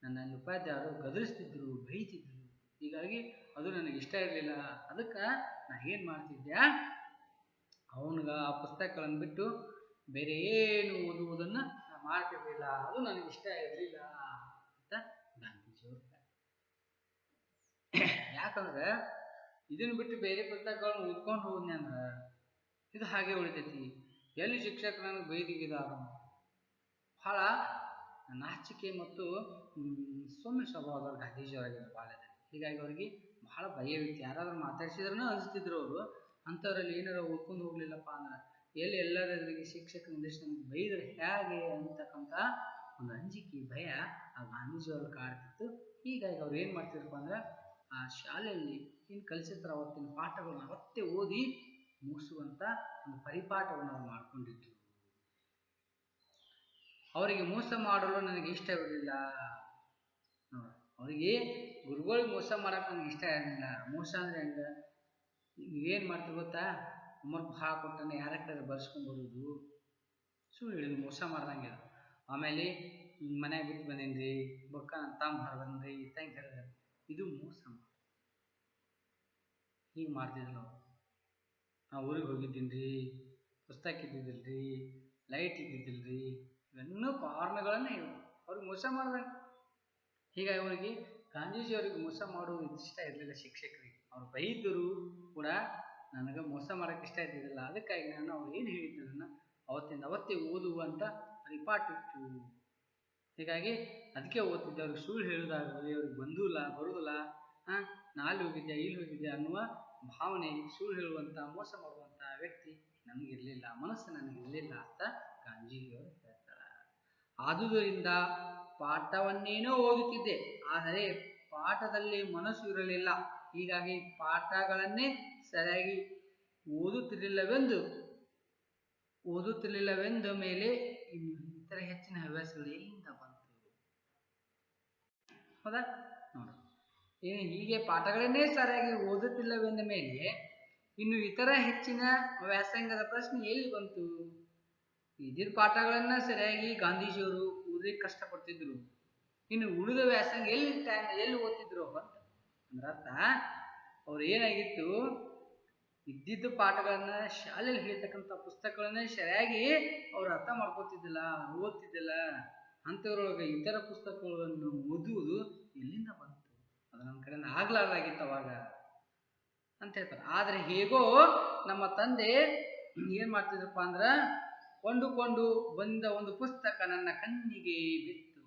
ನನ್ನ ಉಪಾಧ್ಯಾಯರು ಗದರಿಸ್ತಿದ್ರು, ಬೈತಿದ್ರು. ಹೀಗಾಗಿ ಅದು ನನಗೆ ಇಷ್ಟ ಇರಲಿಲ್ಲ. ಅದಕ್ಕೆ ನಾ ಏನು ಮಾಡ್ತಿದ್ದೆ, ಅವನಿಗೆ ಆ ಪುಸ್ತಕಗಳನ್ನು ಬಿಟ್ಟು ಬೇರೆ ಏನು ಓದುವುದನ್ನು ನಾ ಮಾಡ್ತಿರ್ಲಿಲ್ಲ. ಅದು ನನಗೆ ಇಷ್ಟ ಇರಲಿಲ್ಲ ಅಂತ ಗಾಂಧೀಜಿಯವರು. ಯಾಕಂದ್ರೆ ಇದನ್ನು ಬಿಟ್ಟು ಬೇರೆ ಪುಸ್ತಕಗಳನ್ನು ಓದ್ಕೊಂಡು ಹೋದ್ನಿ ಅಂದ್ರೆ ಇದು ಹಾಗೆ ಉಳಿತೈತಿ. ಎಲ್ಲಿ ಶಿಕ್ಷಕರು ನನಗೆ ಬೈದಿಗಿದಾರ, ಬಹಳ ನಾಚಿಕೆ ಮತ್ತು ಸೌಮ್ಯ ಸ್ವಭಾವದವ್ರು ಗಾಂಧೀಜಿಯವರಾಗಿದ್ದರು ಬಾಲ್ಯದಲ್ಲಿ. ಹೀಗಾಗಿ ಅವ್ರಿಗೆ ಬಹಳ ಭಯವಿತ್ತು. ಯಾರಾದ್ರೂ ಮಾತಾಡ್ಸಿದ್ರೂ ಅನಿಸ್ತಿದ್ರು ಅವರು. ಅಂಥವ್ರಲ್ಲಿ ಏನಾರು ಓದ್ಕೊಂಡು ಹೋಗ್ಲಿಲ್ಲಪ್ಪ ಅಂದ್ರೆ ಎಲ್ಲಿ ಎಲ್ಲರಿಗೆ ಶಿಕ್ಷಕರ ನಿರ್ದೇಶನ ಬೈದ್ರೆ ಹೇಗೆ ಅಂತಕ್ಕಂಥ ಒಂದು ಅಂಜಿಕೆ, ಭಯ ಆ ಗಾಂಧೀಜಿಯವ್ರಲ್ಲಿ ಕಾಡ್ತಿತ್ತು. ಹೀಗಾಗಿ ಅವ್ರು ಏನು ಮಾಡ್ತಿದ್ರಪ್ಪ ಅಂದ್ರೆ ಆ ಶಾಲೆಯಲ್ಲಿ ಏನು ಕಲಿಸಿರ್ತಾರೆ ಅವತ್ತಿನ ಪಾಠಗಳನ್ನ ಅವತ್ತೇ ಓದಿ ಮುಗಿಸುವಂಥ ಒಂದು ಪರಿಪಾಠವನ್ನು ಅವ್ರು ಮಾಡ್ಕೊಂಡಿದ್ರು. ಅವರಿಗೆ ಮೋಸ ಮಾಡಲು ನನಗೆ ಇಷ್ಟವಿರಲಿಲ್ಲ. ಅವರಿಗೆ ಗುರುಗಳಿಗೆ ಮೋಸ ಮಾಡಕ್ಕೆ ನನಗೆ ಇಷ್ಟ ಇರಲಿಲ್ಲ. ಮೋಸ ಅಂದ್ರೆ ಹೆಂಗ, ನೀವೇನು ಮಾಡ್ತೀವಿ ಗೊತ್ತಾ, ಹೋಮ್ವರ್ಕ್ ಭಾಳ ಕೊಟ್ಟನೆ ಯಾರ ಕಡೆ ಬರ್ಸ್ಕೊಂಡ್ಬರೋದು, ಸುಳ್ಳು ಹೇಳಿದ್ರು ಮೋಸ ಮಾಡ್ದಂಗೆ. ಆಮೇಲೆ ಮನೆಗೆ ಬಿಟ್ಟು ಬಂದೇನ್ರಿ, ಬೊಕ್ಕ ತಾಂಬ ಬಂದ್ರಿ ತಂಗೆ ಹೇಳಿದ್ರೆ ಇದು ಮೋಸ. ಹೀಗೆ ಮಾಡ್ತಿದ್ರು. ನಾವು ಊರಿಗೆ ಹೋಗಿದ್ದೀನಿ ರೀ, ಪುಸ್ತಕ ಇದ್ದಿದ್ದಿಲ್ರಿ, ಲೈಟ್ ಇದ್ದಿದ್ದಿಲ್ರಿ, ಇವೆನ್ನೂ ಕಾರಣಗಳನ್ನೇ ಇವು ಅವ್ರಿಗೆ ಮೋಸ ಮಾಡ್ದಂಗೆ. ಹೀಗಾಗಿ ಅವರಿಗೆ ಗಾಂಧೀಜಿಯವರಿಗೆ ಮೋಸ ಮಾಡುವುದು ಇಷ್ಟ ಇರಲಿಲ್ಲ. ಶಿಕ್ಷಕರಿಗೆ ಅವ್ರು ಬೈದರು ಕೂಡ ನನಗೆ ಮೋಸ ಮಾಡೋಕ್ಕೆ ಇಷ್ಟ ಇದ್ದಿದ್ದಿಲ್ಲ. ಅದಕ್ಕಾಗಿ ನಾನು ಅವ್ರು ಏನು ಹೇಳಿದ್ದನ್ನ ಅವತ್ತಿಂದ ಅವತ್ತೇ ಓದುವಂಥ ಪರಿಪಾಠಿತ್ತು. ಹೀಗಾಗಿ ಅದಕ್ಕೆ ಓದ್ತಿದ್ದೆ. ಅವ್ರಿಗೆ ಸುಳ್ಳು ಹೇಳೋದಾಗಲಿ, ಅವ್ರಿಗೆ ಬರುವುದಿಲ್ಲ, ನಾಳೆ ಹೋಗಿದ್ದೆ ಇಲ್ಲಿ ಹೋಗಿದ್ದೆ ಅನ್ನುವ ಭಾವನೆ, ಸುಳ್ಳು ಹೇಳುವಂತ, ಮೋಸ ಮಾಡುವಂತ ವ್ಯಕ್ತಿ ನನಗಿರ್ಲಿಲ್ಲ, ಮನಸ್ಸು ನನಗಿರ್ಲಿಲ್ಲ ಅಂತ ಗಾಂಧೀಜಿಯವರು ಹೇಳ್ತಾರೆ. ಆದುದರಿಂದ ಪಾಠವನ್ನೇನೋ ಓದುತ್ತಿದ್ದೆ, ಆದರೆ ಪಾಠದಲ್ಲಿ ಮನಸ್ಸು ಇರಲಿಲ್ಲ. ಹೀಗಾಗಿ ಪಾಠಗಳನ್ನೇ ಸರಿಯಾಗಿ ಓದುತ್ತಿರಲಿಲ್ಲವೆಂದ ಮೇಲೆ ಇನ್ನು ಇತರ ಹೆಚ್ಚಿನ ಹವ್ಯಾಸಗಳು ಎಲ್ಲಿಂದ ಬಂತು? ಹೌದಾ ನೋಡಿ, ಹೀಗೆ ಪಾಠಗಳನ್ನೇ ಸರಿಯಾಗಿ ಓದುತ್ತಿಲ್ಲವೆಂದ ಮೇಲೆ ಇನ್ನು ಇತರ ಹೆಚ್ಚಿನ ವ್ಯಾಸಂಗದ ಪ್ರಶ್ನೆ ಎಲ್ಲಿ ಬಂತು? ಇದ್ದಿದ್ದ ಪಾಠಗಳನ್ನ ಸರಿಯಾಗಿ ಗಾಂಧೀಜಿಯವರು ಓದಲಿಕ್ಕೆ ಕಷ್ಟಪಡ್ತಿದ್ರು, ಇನ್ನು ಉಳಿದ ವ್ಯಾಸಂಗ ಎಲ್ಲಿ ಓದ್ತಿದ್ರು ಅಂತ ಅಂದ್ರೆ ಅರ್ಥ ಅವ್ರು ಏನಾಗಿತ್ತು, ಇದ್ದಿದ್ದ ಪಾಠಗಳನ್ನ ಶಾಲೆಯಲ್ಲಿ ಹೇಳ್ತಕ್ಕಂಥ ಪುಸ್ತಕಗಳನ್ನ ಸರಿಯಾಗಿ ಅವ್ರು ಅರ್ಥ ಮಾಡ್ಕೋತಿದ್ದಿಲ್ಲ, ಓದ್ತಿದ್ದಿಲ್ಲ. ಅಂಥವ್ರೊಳಗೆ ಇತರ ಪುಸ್ತಕಗಳನ್ನು ಓದುವುದು ಎಲ್ಲಿಂದ ಬಂತು? ಅದು ನಮ್ಮ ಕಡೆಯಿಂದ ಆಗ್ಲಾರ್ದಾಗಿತ್ತು ಅವಾಗ ಅಂತ ಹೇಳ್ತಾರೆ. ಆದ್ರೆ ಹೇಗೋ ನಮ್ಮ ತಂದೆ ಏನ್ ಮಾಡ್ತಿದ್ರಪ್ಪ ಅಂದ್ರ, ಕೊಂಡುಕೊಂಡು ಬಂದ ಒಂದು ಪುಸ್ತಕ ನನ್ನ ಕಣ್ಣಿಗೆ ಬಿತ್ತು.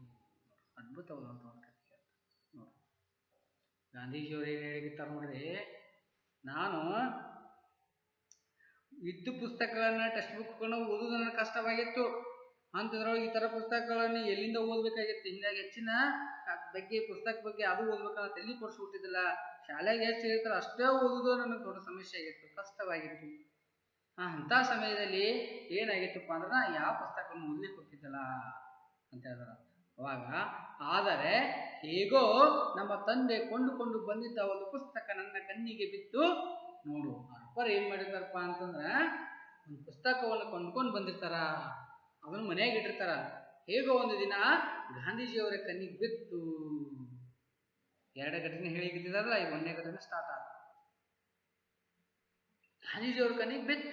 ಅದ್ಭುತವಾದಂತ ಒಂದು ಕಥೆ ನೋಡಿ. ಗಾಂಧೀಜಿಯವರು ಏನ್ ಹೇಳಿರ್ತಾರೆ ನೋಡ್ರಿ, ನಾನು ಇದ್ದ ಪುಸ್ತಕಗಳನ್ನ ಟೆಕ್ಸ್ಟ್ ಬುಕ್ಗಳನ್ನ ಓದುವುದು ನನಗೆ ಕಷ್ಟವಾಗಿತ್ತು. ಅಂಥದ್ರೊಳಗೆ ಈ ಥರ ಪುಸ್ತಕಗಳನ್ನು ಎಲ್ಲಿಂದ ಓದಬೇಕಾಗಿತ್ತು. ಹಿಂಗಾಗಿ ಹೆಚ್ಚಿನ ಪುಸ್ತಕ ಬಗ್ಗೆ ಅದು ಓದ್ಬೇಕಂತ ತಲೆ ಕೊಡಿಸ್ಬಿಟ್ಟಿದ್ದಿಲ್ಲ. ಶಾಲೆಗೆ ಎಷ್ಟು ಹೇಳ್ತಾರೆ ಅಷ್ಟೇ ಓದುವುದು ನನಗೆ ದೊಡ್ಡ ಸಮಸ್ಯೆ ಆಗಿತ್ತು, ಕಷ್ಟವಾಗಿತ್ತು. ಅಂಥ ಸಮಯದಲ್ಲಿ ಏನಾಗಿತ್ತಪ್ಪ ಅಂದ್ರೆ ಯಾವ ಪುಸ್ತಕವನ್ನು ಓದ್ಲಿಕ್ಕೆ ಹೋಗ್ತಿದ್ದಲ್ಲ ಅಂತ ಹೇಳ್ತಾರೆ ಅವಾಗ. ಆದರೆ ಹೇಗೋ ನಮ್ಮ ತಂದೆ ಕೊಂಡುಕೊಂಡು ಬಂದಿದ್ದ ಒಂದು ಪುಸ್ತಕ ನನ್ನ ಕಣ್ಣಿಗೆ ಬಿತ್ತು. ನೋಡು, ಅಪ್ಪರು ಏನ್ ಮಾಡಿರ್ತಾರಪ್ಪ ಅಂತಂದ್ರ, ಒಂದು ಪುಸ್ತಕವನ್ನು ಕೊಂಡ್ಕೊಂಡು ಬಂದಿರ್ತಾರ, ಅದನ್ನು ಮನೆಯಾಗ ಇಟ್ಟಿರ್ತಾರ. ಹೇಗೋ ಒಂದು ದಿನ ಗಾಂಧೀಜಿಯವರ ಕಣ್ಣಿಗೆ ಬಿತ್ತು. ಎರಡು ಘಟನೆ ಹೇಳಿದ್ದಾರಲ್ಲ, ಈಗ ಒಂದನೇ ಘಟನೆ ಸ್ಟಾರ್ಟ್ ಆದ. ಗಾಂಧೀಜಿಯವ್ರ ಕಣ್ಣಿಗೆ ಬಿತ್ತು.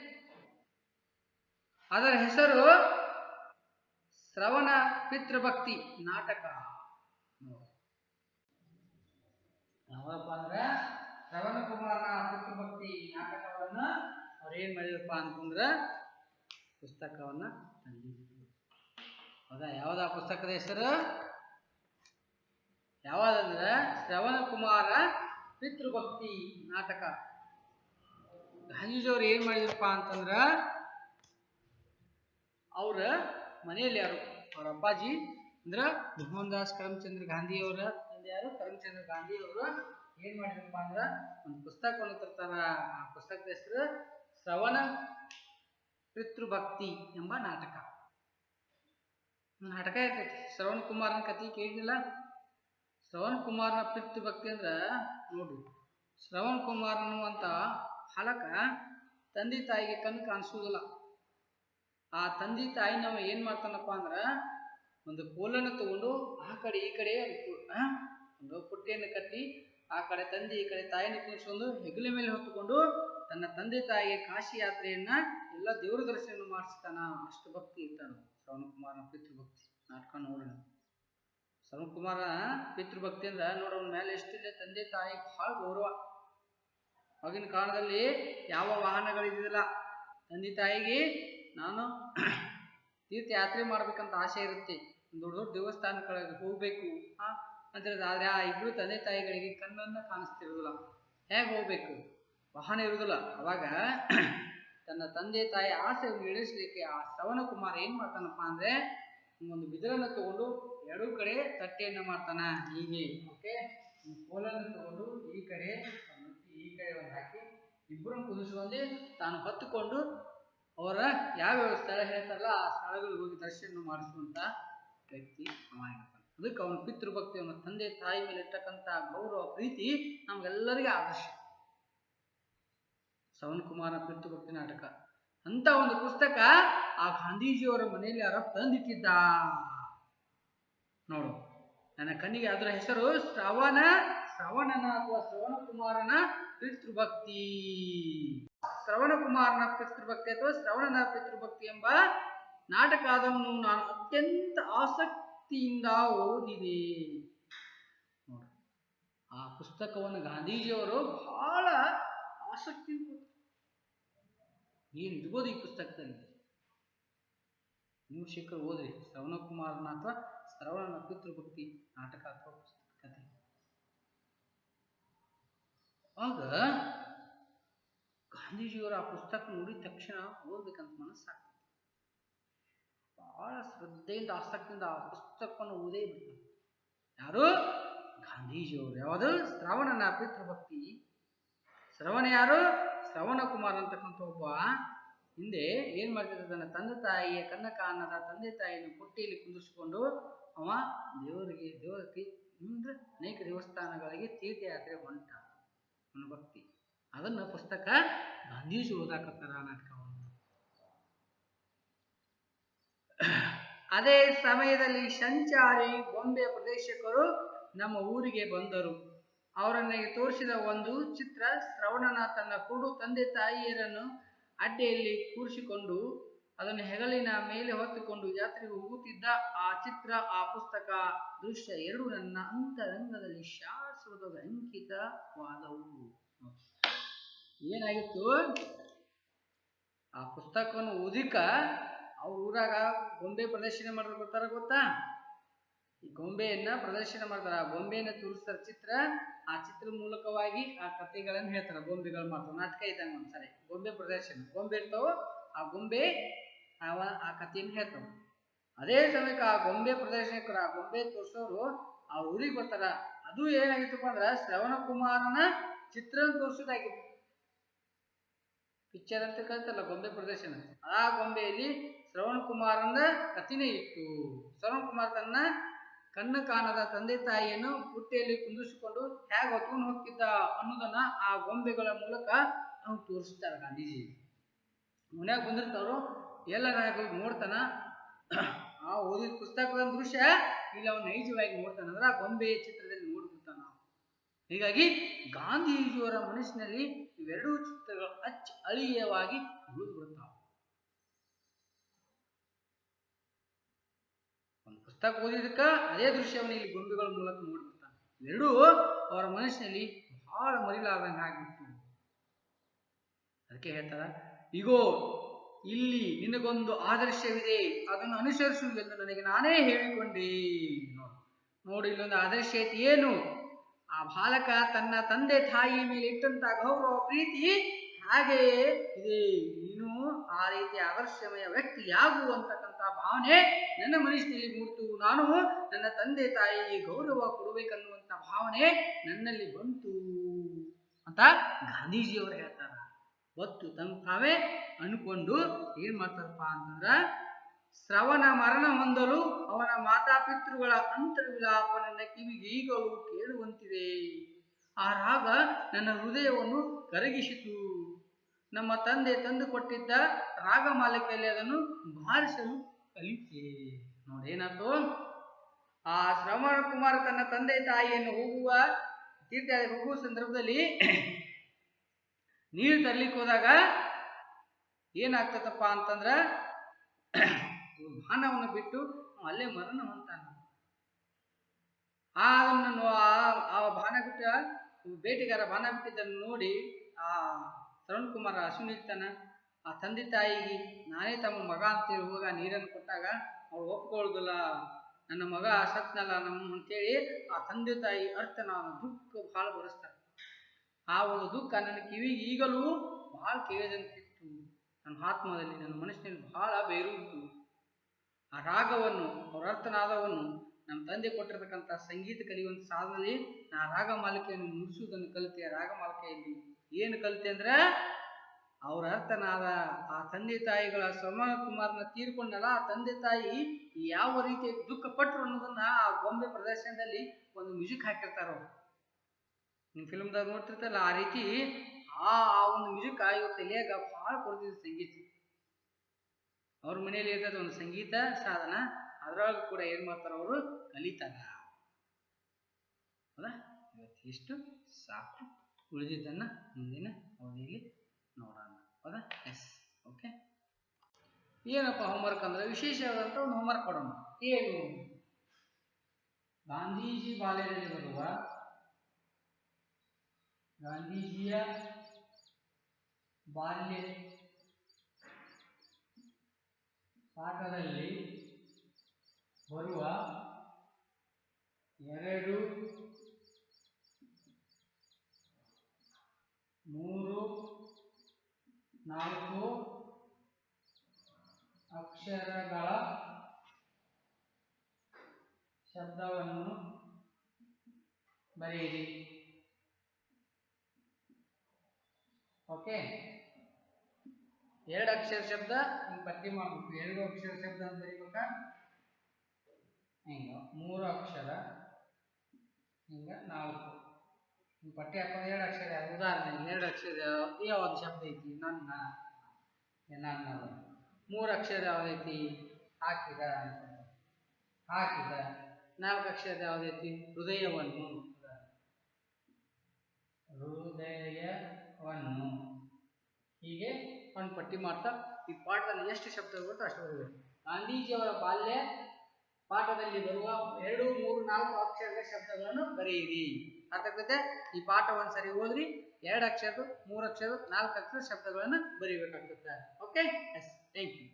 ಅದರ ಹೆಸರು ಶ್ರವಣ ಪಿತೃಭಕ್ತಿ ನಾಟಕ. ಯಾವಪ್ಪ ಅಂದ್ರೆ ಶ್ರವಣ ಕುಮಾರನ ಪಿತೃಭಕ್ತಿ ನಾಟಕವನ್ನ ಅವ್ರು ಏನ್ ಮಾಡಿದಪ್ಪ ಅಂತಂದ್ರ ಪುಸ್ತಕವನ್ನ ತಂದಿದ್ರು. ಹೌದಾ? ಯಾವ್ದ ಪುಸ್ತಕದ ಹೆಸರು? ಯಾವ್ದಂದ್ರೆ ಶ್ರವಣ ಕುಮಾರ ಪಿತೃಭಕ್ತಿ ನಾಟಕ. ಗಾಂಧೀಜಿಯವ್ರು ಏನ್ ಮಾಡಿದ್ರಪ್ಪ ಅಂತಂದ್ರ, ಅವ್ರ ಮನೆಯಲ್ಲಿ ಯಾರು ಅವ್ರ ಅಪ್ಪಾಜಿ ಅಂದ್ರ ಮೋಹನ್ ದಾಸ್ ಕರಮ್ಚಂದ್ರ ಗಾಂಧಿ ಅವರ ತಂದೆ ಯಾರು ಕರಮ್ಚಂದ್ರ ಗಾಂಧಿ ಅವರು ಏನ್ ಮಾಡಿದ್ರಪ್ಪ ಅಂದ್ರ ಒಂದು ಪುಸ್ತಕವನ್ನು ತರ್ತಾರ. ಆ ಪುಸ್ತಕದ ಹೆಸರು ಶ್ರವಣ ಪಿತೃಭಕ್ತಿ ಎಂಬ ನಾಟಕ. ನಾಟಕ ಇರ್ತೈತಿ. ಶ್ರವಣ ಕುಮಾರನ ಕಥೆ ಕೇಳಿದಿಲ್ಲ? ಶ್ರವಣ ಕುಮಾರನ ಪಿತೃಭಕ್ತಿ ಅಂದ್ರ ನೋಡ್ರಿ, ಶ್ರವಣ ಕುಮಾರ್ ಅನ್ನುವಂತ ಹಲಕ ತಂದೆ ತಾಯಿಗೆ ಕಣ್ಣು ಕಾಣಿಸುವುದಿಲ್ಲ. ಆ ತಂದೆ ತಾಯಿ ನಾವು ಏನ್ ಮಾಡ್ತಾನಪ್ಪ ಅಂದ್ರ, ಒಂದು ಕೋಲನ್ನು ತಗೊಂಡು ಆ ಕಡೆ ಈ ಕಡೆ ಒಂದು ಪುಟ್ಟಿಯನ್ನು ಕಟ್ಟಿ ಆ ಕಡೆ ತಂದೆ ಈ ಕಡೆ ತಾಯಿನ ಕುಣಿಸ್ಕೊಂಡು ಹೆಗಲ ಮೇಲೆ ಹೊತ್ತುಕೊಂಡು ತನ್ನ ತಂದೆ ತಾಯಿಗೆ ಕಾಶಿ ಯಾತ್ರೆಯನ್ನ ಎಲ್ಲ ದೇವರ ದರ್ಶನ ಮಾಡಿಸ್ತಾನ. ಅಷ್ಟು ಭಕ್ತಿ ಇರ್ತಾನ ಶ್ರವಣ ಕುಮಾರನ ಪಿತೃಭಕ್ತಿ ನಾಟಕ. ನೋಡ್ರಿ, ಶ್ರವಣ ಕುಮಾರ ಪಿತೃಭಕ್ತಿ ಅಂದ್ರ ನೋಡ್ರ ಮೇಲೆ ಎಷ್ಟಿದೆ, ತಂದೆ ತಾಯಿ ಬಹಳ ಗೌರವ. ಆಗಿನ ಕಾಲದಲ್ಲಿ ಯಾವ ವಾಹನಗಳಿದ್ದಿಲ್ಲ. ತಂದೆ ತಾಯಿಗೆ ನಾನು ತೀರ್ಥಯಾತ್ರೆ ಮಾಡ್ಬೇಕಂತ ಆಸೆ ಇರುತ್ತೆ, ದೊಡ್ಡ ದೊಡ್ಡ ದೇವಸ್ಥಾನಗಳಿಗೆ ಹೋಗ್ಬೇಕು ಅಂತ ಹೇಳಿದ್ರೆ, ಆದ್ರೆ ಆ ಇಬ್ರು ತಂದೆ ತಾಯಿಗಳಿಗೆ ಕಣ್ಣನ್ನ ಕಾಣಿಸ್ತಿರುದಿಲ್ಲ. ಹೇಗೆ ಹೋಗ್ಬೇಕು? ವಾಹನ ಇರುವುದಿಲ್ಲ. ಅವಾಗ ತನ್ನ ತಂದೆ ತಾಯಿ ಆಸೆಯನ್ನು ಈಡೇರಿಸಲಿಕ್ಕೆ ಆ ಶ್ರವಣ ಕುಮಾರ ಏನ್ ಮಾಡ್ತಾನಪ್ಪ ಅಂದ್ರೆ, ಒಂದು ಬಿದಿರನ್ನು ತಗೊಂಡು ಎರಡೂ ಕಡೆ ತಟ್ಟೆಯನ್ನ ಮಾಡ್ತಾನ. ಹೀಗೆ ಓಕೆ, ಕೋಲನ್ನು ತಗೊಂಡು ಈ ಕಡೆ ಒಂದು ಹಾಕಿ ಇಬ್ಬರನ್ನು ಕುದಿಸ್ಕೊಂಡೆ ತಾನು ಹೊತ್ತುಕೊಂಡು ಅವರ ಯಾವ್ಯಾವ ಸ್ಥಳ ಹೇಳ್ತಾರಲ್ಲ ಆ ಸ್ಥಳಗಳಿಗೆ ಹೋಗಿ ದರ್ಶನ ಮಾಡಿಸುವಂತ ವ್ಯಕ್ತಿ ಅವಾಗಿರ್ತಾನೆ. ಅದಕ್ಕೆ ಅವನ ಪಿತೃಭಕ್ತಿ, ಅವನ ತಂದೆ ತಾಯಿ ಮೇಲೆ ಇರ್ತಕ್ಕಂಥ ಗೌರವ ಪ್ರೀತಿ ನಮ್ಗೆಲ್ಲರಿಗೂ ಆದರ್ಶ. ಶ್ರವಣ ಕುಮಾರನ ಪಿತೃಭಕ್ತಿ ನಾಟಕ ಅಂತ ಒಂದು ಪುಸ್ತಕ ಆ ಗಾಂಧೀಜಿಯವರ ಮನೆಯಲ್ಲಿ ಯಾರೋ ತಂದಿಟ್ಟಿದ್ದ. ನೋಡು, ನನ್ನ ಕಣ್ಣಿಗೆ ಅದರ ಹೆಸರು ಶ್ರವಣನ ಅಥವಾ ಶ್ರವಣ ಕುಮಾರನ ಪಿತೃಭಕ್ತಿ. ಶ್ರವಣ ಕುಮಾರನ ಪಿತೃಭಕ್ತಿ ಅಥವಾ ಶ್ರವಣನ ಪಿತೃಭಕ್ತಿ ಎಂಬ ನಾಟಕ ಅದನ್ನು ನಾನು ಅತ್ಯಂತ ಆಸಕ್ತಿಯಿಂದ ಓದಿದೆ. ನೋಡಿ, ಆ ಪುಸ್ತಕವನ್ನು ಗಾಂಧೀಜಿಯವರು ಬಹಳ ಆಸಕ್ತಿ ಏನಿರ್ಬೋದು ಈ ಪುಸ್ತಕದಲ್ಲಿ. ನೀವು ಶೀಘ್ರ ಓದ್ರಿ ಶ್ರವಣ ಕುಮಾರನ ಅಥವಾ ಶ್ರವಣನ ಪಿತೃಭಕ್ತಿ ನಾಟಕ ಅಥವಾ ಕಥೆ. ಆಗ ಗಾಂಧೀಜಿಯವರ ಆ ಪುಸ್ತಕ ನೋಡಿದ ತಕ್ಷಣ ಓದ್ಬೇಕಂತ ಮನಸ್ಸಾಗ್ತದೆ. ಬಹಳ ಶ್ರದ್ಧೆಯಿಂದ ಆಸಕ್ತಿಯಿಂದ ಆ ಪುಸ್ತಕವನ್ನು ಓದೇ ಬಿಡ್ತಾರೆ. ಯಾರು? ಗಾಂಧೀಜಿಯವರು. ಯಾವುದು? ಶ್ರವಣನ ಪಿತೃಭಕ್ತಿ. ಶ್ರವಣ ಯಾರು? ಶ್ರವಣ ಕುಮಾರ್ ಅಂತಕ್ಕಂಥ ಒಬ್ಬ ಹಿಂದೆ ಏನ್ ಮಾಡ್ತಿದ್ದ, ತನ್ನ ತಂದೆ ತಾಯಿಯ ಕನ್ನ ಕಾಣದ ತಂದೆ ತಾಯಿಯನ್ನು ಪುಟ್ಟಿಯಲ್ಲಿ ಕುಂದಿರಿಸಿಕೊಂಡು ಅವ ದೇವರಿಗೆ ಅನೇಕ ದೇವಸ್ಥಾನಗಳಿಗೆ ತೀರ್ಥಯಾತ್ರೆ ಹೊಂಟ. ಅವನ ಭಕ್ತಿ ಅದನ್ನ ಪುಸ್ತಕ ಗಾಂಧೀಜಿ ಓದಾಕತ್ತಾರ ನಾಟಕವನ್ನು. ಅದೇ ಸಮಯದಲ್ಲಿ ಸಂಚಾರಿ ಗೊಂಬೆ ಪ್ರದೇಶಕರು ನಮ್ಮ ಊರಿಗೆ ಬಂದರು. ಅವರನ್ನ ತೋರಿಸಿದ ಒಂದು ಚಿತ್ರ ಶ್ರವಣನ ತನ್ನ ಕುರುಡು ತಂದೆ ತಾಯಿಯರನ್ನು ಅಡ್ಡೆಯಲ್ಲಿ ಕೂರಿಸಿಕೊಂಡು ಅದನ್ನು ಹೆಗಲಿನ ಮೇಲೆ ಹೊತ್ತುಕೊಂಡು ಯಾತ್ರೆಗೆ ಹೋಗುತ್ತಿದ್ದ ಆ ಚಿತ್ರ, ಆ ಪುಸ್ತಕ, ದೃಶ್ಯ ಎರಡು ನನ್ನ ಅಂತರಂಗದಲ್ಲಿ ಶಾಶ್ವತವಾಗಿ ಅಂಕಿತವಾದವು. ಏನಾಗಿತ್ತು? ಆ ಪುಸ್ತಕವನ್ನು ಓದಿಕ ಅವ್ರ ಊರಾಗ ಗೊಂಬೆ ಪ್ರದರ್ಶನ ಮಾಡಿದ್ರು. ಗೊತ್ತಾ? ಈ ಗೊಂಬೆಯನ್ನ ಪ್ರದರ್ಶನ ಮಾಡ್ತಾರ. ಆ ಗೊಂಬೆಯನ್ನ ತೋರಿಸ್ತಾರ ಚಿತ್ರ. ಆ ಚಿತ್ರ ಮೂಲಕವಾಗಿ ಆ ಕಥೆಗಳನ್ನು ಹೇಳ್ತಾರ. ಗೊಂಬೆಗಳು ಮಾಡ್ತಾವ. ನಾಟಕ ಇದ್ದಂಗ ಒಂದ್ಸರಿ ಗೊಂಬೆ ಪ್ರದರ್ಶನ. ಗೊಂಬೆ ಇರ್ತಾವ, ಆ ಗೊಂಬೆ ಆ ಕಥೆಯನ್ನು ಹೇಳ್ತಾವ. ಅದೇ ಸಮಯಕ್ಕೆ ಆ ಗೊಂಬೆ ಪ್ರದರ್ಶಕರು, ಆ ಗೊಂಬೆ ತೋರ್ಸೋರು ಆ ಊರಿಗೆ ಬರ್ತಾರ. ಅದು ಏನಾಗಿತ್ತಪ್ಪ ಅಂದ್ರ ಶ್ರವಣ ಕುಮಾರನ ಚಿತ್ರ ತೋರ್ಸೋದಾಗಿತ್ತು. ಪಿಕ್ಚರ್ ಅಂತ ಕಳ್ತಲ್ಲ ಗೊಂಬೆ ಪ್ರದರ್ಶನ. ಆ ಗೊಂಬೆಯಲ್ಲಿ ಶ್ರವಣ ಕುಮಾರನ ಕಥೆನೇ ಇತ್ತು. ಶ್ರವಣ ಕುಮಾರ್ ತನ್ನ ಕಣ್ಣು ಕಾಣದ ತಂದೆ ತಾಯಿಯನ್ನು ಪುಟ್ಟಿಯಲ್ಲಿ ಕುಂದಿರಿಸಿಕೊಂಡು ಹೇಗೆ ಹೊತ್ಕೊಂಡು ಹೋಗ್ತಿದ್ದ ಅನ್ನೋದನ್ನ ಆ ಗೊಂಬೆಗಳ ಮೂಲಕ ಅವ್ನು ತೋರಿಸ್ತಾರೆ ಗಾಂಧೀಜಿ. ಮನ್ಯಾಗ ಬಂದಿರ್ತಾವ್ರು, ಎಲ್ಲರ ನೋಡ್ತಾನ. ಆ ಓದಿದ ಪುಸ್ತಕದ ದೃಶ್ಯ ಇಲ್ಲಿ ಅವನು ನೈಜವಾಗಿ ನೋಡ್ತಾನ ಅಂದ್ರೆ ಆ ಗೊಂಬೆ ಚಿತ್ರದಲ್ಲಿ ನೋಡ್ಬಿಡ್ತಾನ. ಹೀಗಾಗಿ ಗಾಂಧೀಜಿಯವರ ಮನಸ್ಸಿನಲ್ಲಿ ಇವೆರಡೂ ಚಿತ್ರಗಳು ಅಳಿಯವಾಗಿ ಉಳಿದು ಬಿಡ್ತಾವ. ಒಂದು ಪುಸ್ತಕ ಓದಿದಕ್ಕ ಅದೇ ದೃಶ್ಯವನ್ನು ಇಲ್ಲಿ ಗೊಂಬೆಗಳ ಮೂಲಕ ನೋಡ್ಬಿಡ್ತಾನೆ. ಇವೆರಡೂ ಅವರ ಮನಸ್ಸಿನಲ್ಲಿ ಬಹಳ ಮರಿಲಾರ್ದಂಗೆ ಆಗ್ಬಿಟ್ಟು. ಅದಕ್ಕೆ ಹೇಳ್ತಾರ, ಈಗೋ ಇಲ್ಲಿ ನಿನಗೊಂದು ಆದರ್ಶವಿದೆ, ಅದನ್ನು ಅನುಸರಿಸು ಎಂದು ನನಗೆ ನಾನೇ ಹೇಳಿಕೊಂಡೆ. ನೋಡಿ, ಇಲ್ಲೊಂದು ಆದರ್ಶ ಐತಿ. ಏನು? ಆ ಬಾಲಕ ತನ್ನ ತಂದೆ ತಾಯಿ ಮೇಲೆ ಇಟ್ಟಂತ ಗೌರವ ಪ್ರೀತಿ ಹಾಗೆಯೇ ಇದೆ. ನೀನು ಆ ರೀತಿಯ ಆದರ್ಶಮಯ ವ್ಯಕ್ತಿಯಾಗುವಂತಕ್ಕಂಥ ಭಾವನೆ ನನ್ನ ಮನಸ್ಸಿನಲ್ಲಿ ಮೂಡ್ತು. ನಾನು ನನ್ನ ತಂದೆ ತಾಯಿಗೆ ಗೌರವ ಕೊಡಬೇಕನ್ನುವಂತ ಭಾವನೆ ನನ್ನಲ್ಲಿ ಬಂತು ಅಂತ ಗಾಂಧೀಜಿಯವರು ಹೇಳ್ತಾರ. ಒತ್ತು ತಮ್ಮ ತಾವೇ ಅನ್ಕೊಂಡು ಏನ್ ಮಾಡ್ತಾರಪ್ಪ ಅಂತಂದ್ರ, ಶ್ರವಣ ಮರಣ ಹೊಂದಲು ಅವನ ಮಾತಾಪಿತೃಗಳ ಅಂತರ್ವಿಲಾಪ ನನ್ನ ಕಿವಿಗೆ ಈಗಲೂ ಕೇಳುವಂತಿದೆ. ಆ ರಾಗ ನನ್ನ ಹೃದಯವನ್ನು ಕರಗಿಸಿತು. ನಮ್ಮ ತಂದೆ ತಂದು ಕೊಟ್ಟಿದ್ದ ರಾಗಮಾಲಿಕೆಯಲ್ಲಿ ಅದನ್ನು ಬಾರಿಸಲು ಕಲಿತೆ. ನೋಡೇನಾಯ್ತು? ಆ ಶ್ರವಣ ಕುಮಾರ್ ತನ್ನ ತಂದೆ ತಾಯಿಯನ್ನು ತೀರ್ಥಯಾತ್ರೆಗೆ ಹೋಗುವ ಸಂದರ್ಭದಲ್ಲಿ ನೀರು ತರ್ಲಿಕ್ಕೆ ಹೋದಾಗ ಏನಾಗ್ತದಪ್ಪ ಅಂತಂದ್ರ, ಬಾಣವನ್ನು ಬಿಟ್ಟು ಅಲ್ಲೇ ಮರಣ ಹೊಂತಾನ. ಆ ಬಾಣ ಬಿಟ್ಟ ಬೇಟೆಗಾರ ಬಾಣ ಬಿಟ್ಟಿದ್ದನ್ನು ನೋಡಿ ಆ ಶ್ರವಣ ಕುಮಾರ ಹಸುನಿಗ್ತಾನ. ಆ ತಂದೆ ತಾಯಿಗೆ ನಾನೇ ತಮ್ಮ ಮಗ ಅಂತೇಳಿ ಹೋಗ ನೀರನ್ನು ಕೊಟ್ಟಾಗ ಅವ್ರು ಒಪ್ಕೊಳ್ಳೋದಿಲ್ಲ. ನನ್ನ ಮಗ ಸತ್ನಲ್ಲ ನಮ್ಮ ಅಂತೇಳಿ ಆ ತಂದೆ ತಾಯಿ ಅರ್ಥನ ದುಃಖ ಬಹಳ ಬರೆಸ್ತಾರೆ. ಆ ಒಂದು ದುಃಖ ನನ್ನ ಕಿವಿಗೆ ಈಗಲೂ ಬಹಳ ಕೇಳಿದಂತಿತ್ತು. ನನ್ನ ಆತ್ಮದಲ್ಲಿ, ನನ್ನ ಮನಸ್ಸಿನಲ್ಲಿ ಬಹಳ ಬೇರೂರಿತು. ಆ ರಾಗವನ್ನು, ಅವರ ಅರ್ಥನಾದವನ್ನು ನಮ್ಮ ತಂದೆ ಕೊಟ್ಟಿರ್ತಕ್ಕಂಥ ಸಂಗೀತ ಕಲಿಯುವಂಥ ಸಾಧನೆಯಲ್ಲಿ ನಾ ರಾಗ ಮಾಲಿಕೆಯನ್ನು ನುಡಿಸುವುದನ್ನು ಕಲಿತೆ. ರಾಗ ಮಾಲಿಕೆಯಲ್ಲಿ ಏನು ಕಲಿತೆ ಅಂದ್ರೆ, ಅವರ ಅರ್ಥನಾದ ಆ ತಂದೆ ತಾಯಿಗಳ ಶ್ರವಣ ಕುಮಾರ್ನ ತೀರ್ಕೊಂಡಲ್ಲ, ಆ ತಂದೆ ತಾಯಿ ಯಾವ ರೀತಿ ದುಃಖ ಪಟ್ಟರು ಅನ್ನೋದನ್ನ ಆ ಗೊಂಬೆ ಪ್ರದರ್ಶನದಲ್ಲಿ ಒಂದು ಮ್ಯೂಸಿಕ್ ಹಾಕಿರ್ತಾರ. ನಿಮ್ಮ ಫಿಲ್ಮ್ದಾಗ ನೋಡ್ತಿರ್ತಲ್ಲ, ಆ ರೀತಿ ಆ ಒಂದು ಮ್ಯೂಸಿಕ್ ಇವತ್ತು ತಲೆಯಾಗ ಬಹಳ ಕೊಡ್ತಿದ್ದ ಸಂಗೀತ. ಅವ್ರ ಮನೆಯಲ್ಲಿ ಇರ್ತದ ಒಂದು ಸಂಗೀತ ಸಾಧನ, ಅದರೊಳಗೆ ಕೂಡ ಏನ್ ಮಾಡ್ತಾರ, ಅವರು ಕಲಿತಾರ. ಹೌದಾ? ಇವತ್ತು ಇಷ್ಟು ಸಾಕು. ಉಳಿದಿದ್ದನ್ನ ಮುಂದಿನ ಅವಧಿಯಲ್ಲಿ ನೋಡೋಣ. ಹೌದಾ? S, okay. ಏನಪ್ಪ ಹೋಮ್ವರ್ಕ್ ಅಂದ್ರೆ, ವಿಶೇಷವಾದಂತ ಒಂದು ಹೋಮ್ವರ್ಕ್ ಕೊಡೋಣ. ಏನು? ಗಾಂಧೀಜಿ ಬಾಲ್ಯದಲ್ಲಿ ಬರುವ ಗಾಂಧೀಜಿಯ ಬಾಲ್ಯ ಪಾಠದಲ್ಲಿ ಬರುವ 2, 3, 4 ಅಕ್ಷರಗಳ ಶಬ್ದವನ್ನು ಬರೆಯಿರಿ. ಓಕೆ, 2 ಅಕ್ಷರ ಶಬ್ದ ಹಿಂಗೆ ಪಟ್ಟಿ ಮಾಡಬೇಕು. 2 ಅಕ್ಷರ ಶಬ್ದ ಅಂತ ಬರೀಬೇಕಾ? ಹಿಂಗ 3 ಅಕ್ಷರ, ಹಿಂಗ 4 ಹಿಂಗೆ ಪಟ್ಟಿ ಹಾಕೋದು. 2 ಅಕ್ಷರ, ಉದಾಹರಣೆಗೆ 2 ಅಕ್ಷರ ಯಾವ್ದು ಶಬ್ದ ಐತಿ? ನನ್ನ, ನನ್ನದು. 3 ಅಕ್ಷರ ಯಾವ್ದೈತಿ? ಹಾಕಿದ, ಹಾಕಿದ. 4 ಅಕ್ಷರ ಯಾವ್ದೈತಿ? ಹೃದಯವನ್ನು, ಹೃದಯವನ್ನು. ಹೀಗೆ ಒಂದು ಪಟ್ಟಿ ಮಾಡ್ತಾ ಈ ಪಾಠದಲ್ಲಿ ಎಷ್ಟು ಶಬ್ದಗಳು ಬರುತ್ತೋ ಅಷ್ಟು ಬರಬೇಕು. ಗಾಂಧೀಜಿಯವರ ಬಾಲ್ಯ ಪಾಠದಲ್ಲಿ ಬರುವ 2, 3, 4 ಅಕ್ಷರದ ಶಬ್ದಗಳನ್ನು ಬರೆಯಿರಿ. ಅರ್ಥ ಆಗ್ತದೆ? ಈ ಪಾಠ ಒಂದ್ಸರಿ ಓದ್ರಿ. 2 ಅಕ್ಷರದ, 3 ಅಕ್ಷರ, 4 ಅಕ್ಷರ ಶಬ್ದಗಳನ್ನು ಬರೀಬೇಕಾಗ್ತದೆ. Okay, yes, thank you.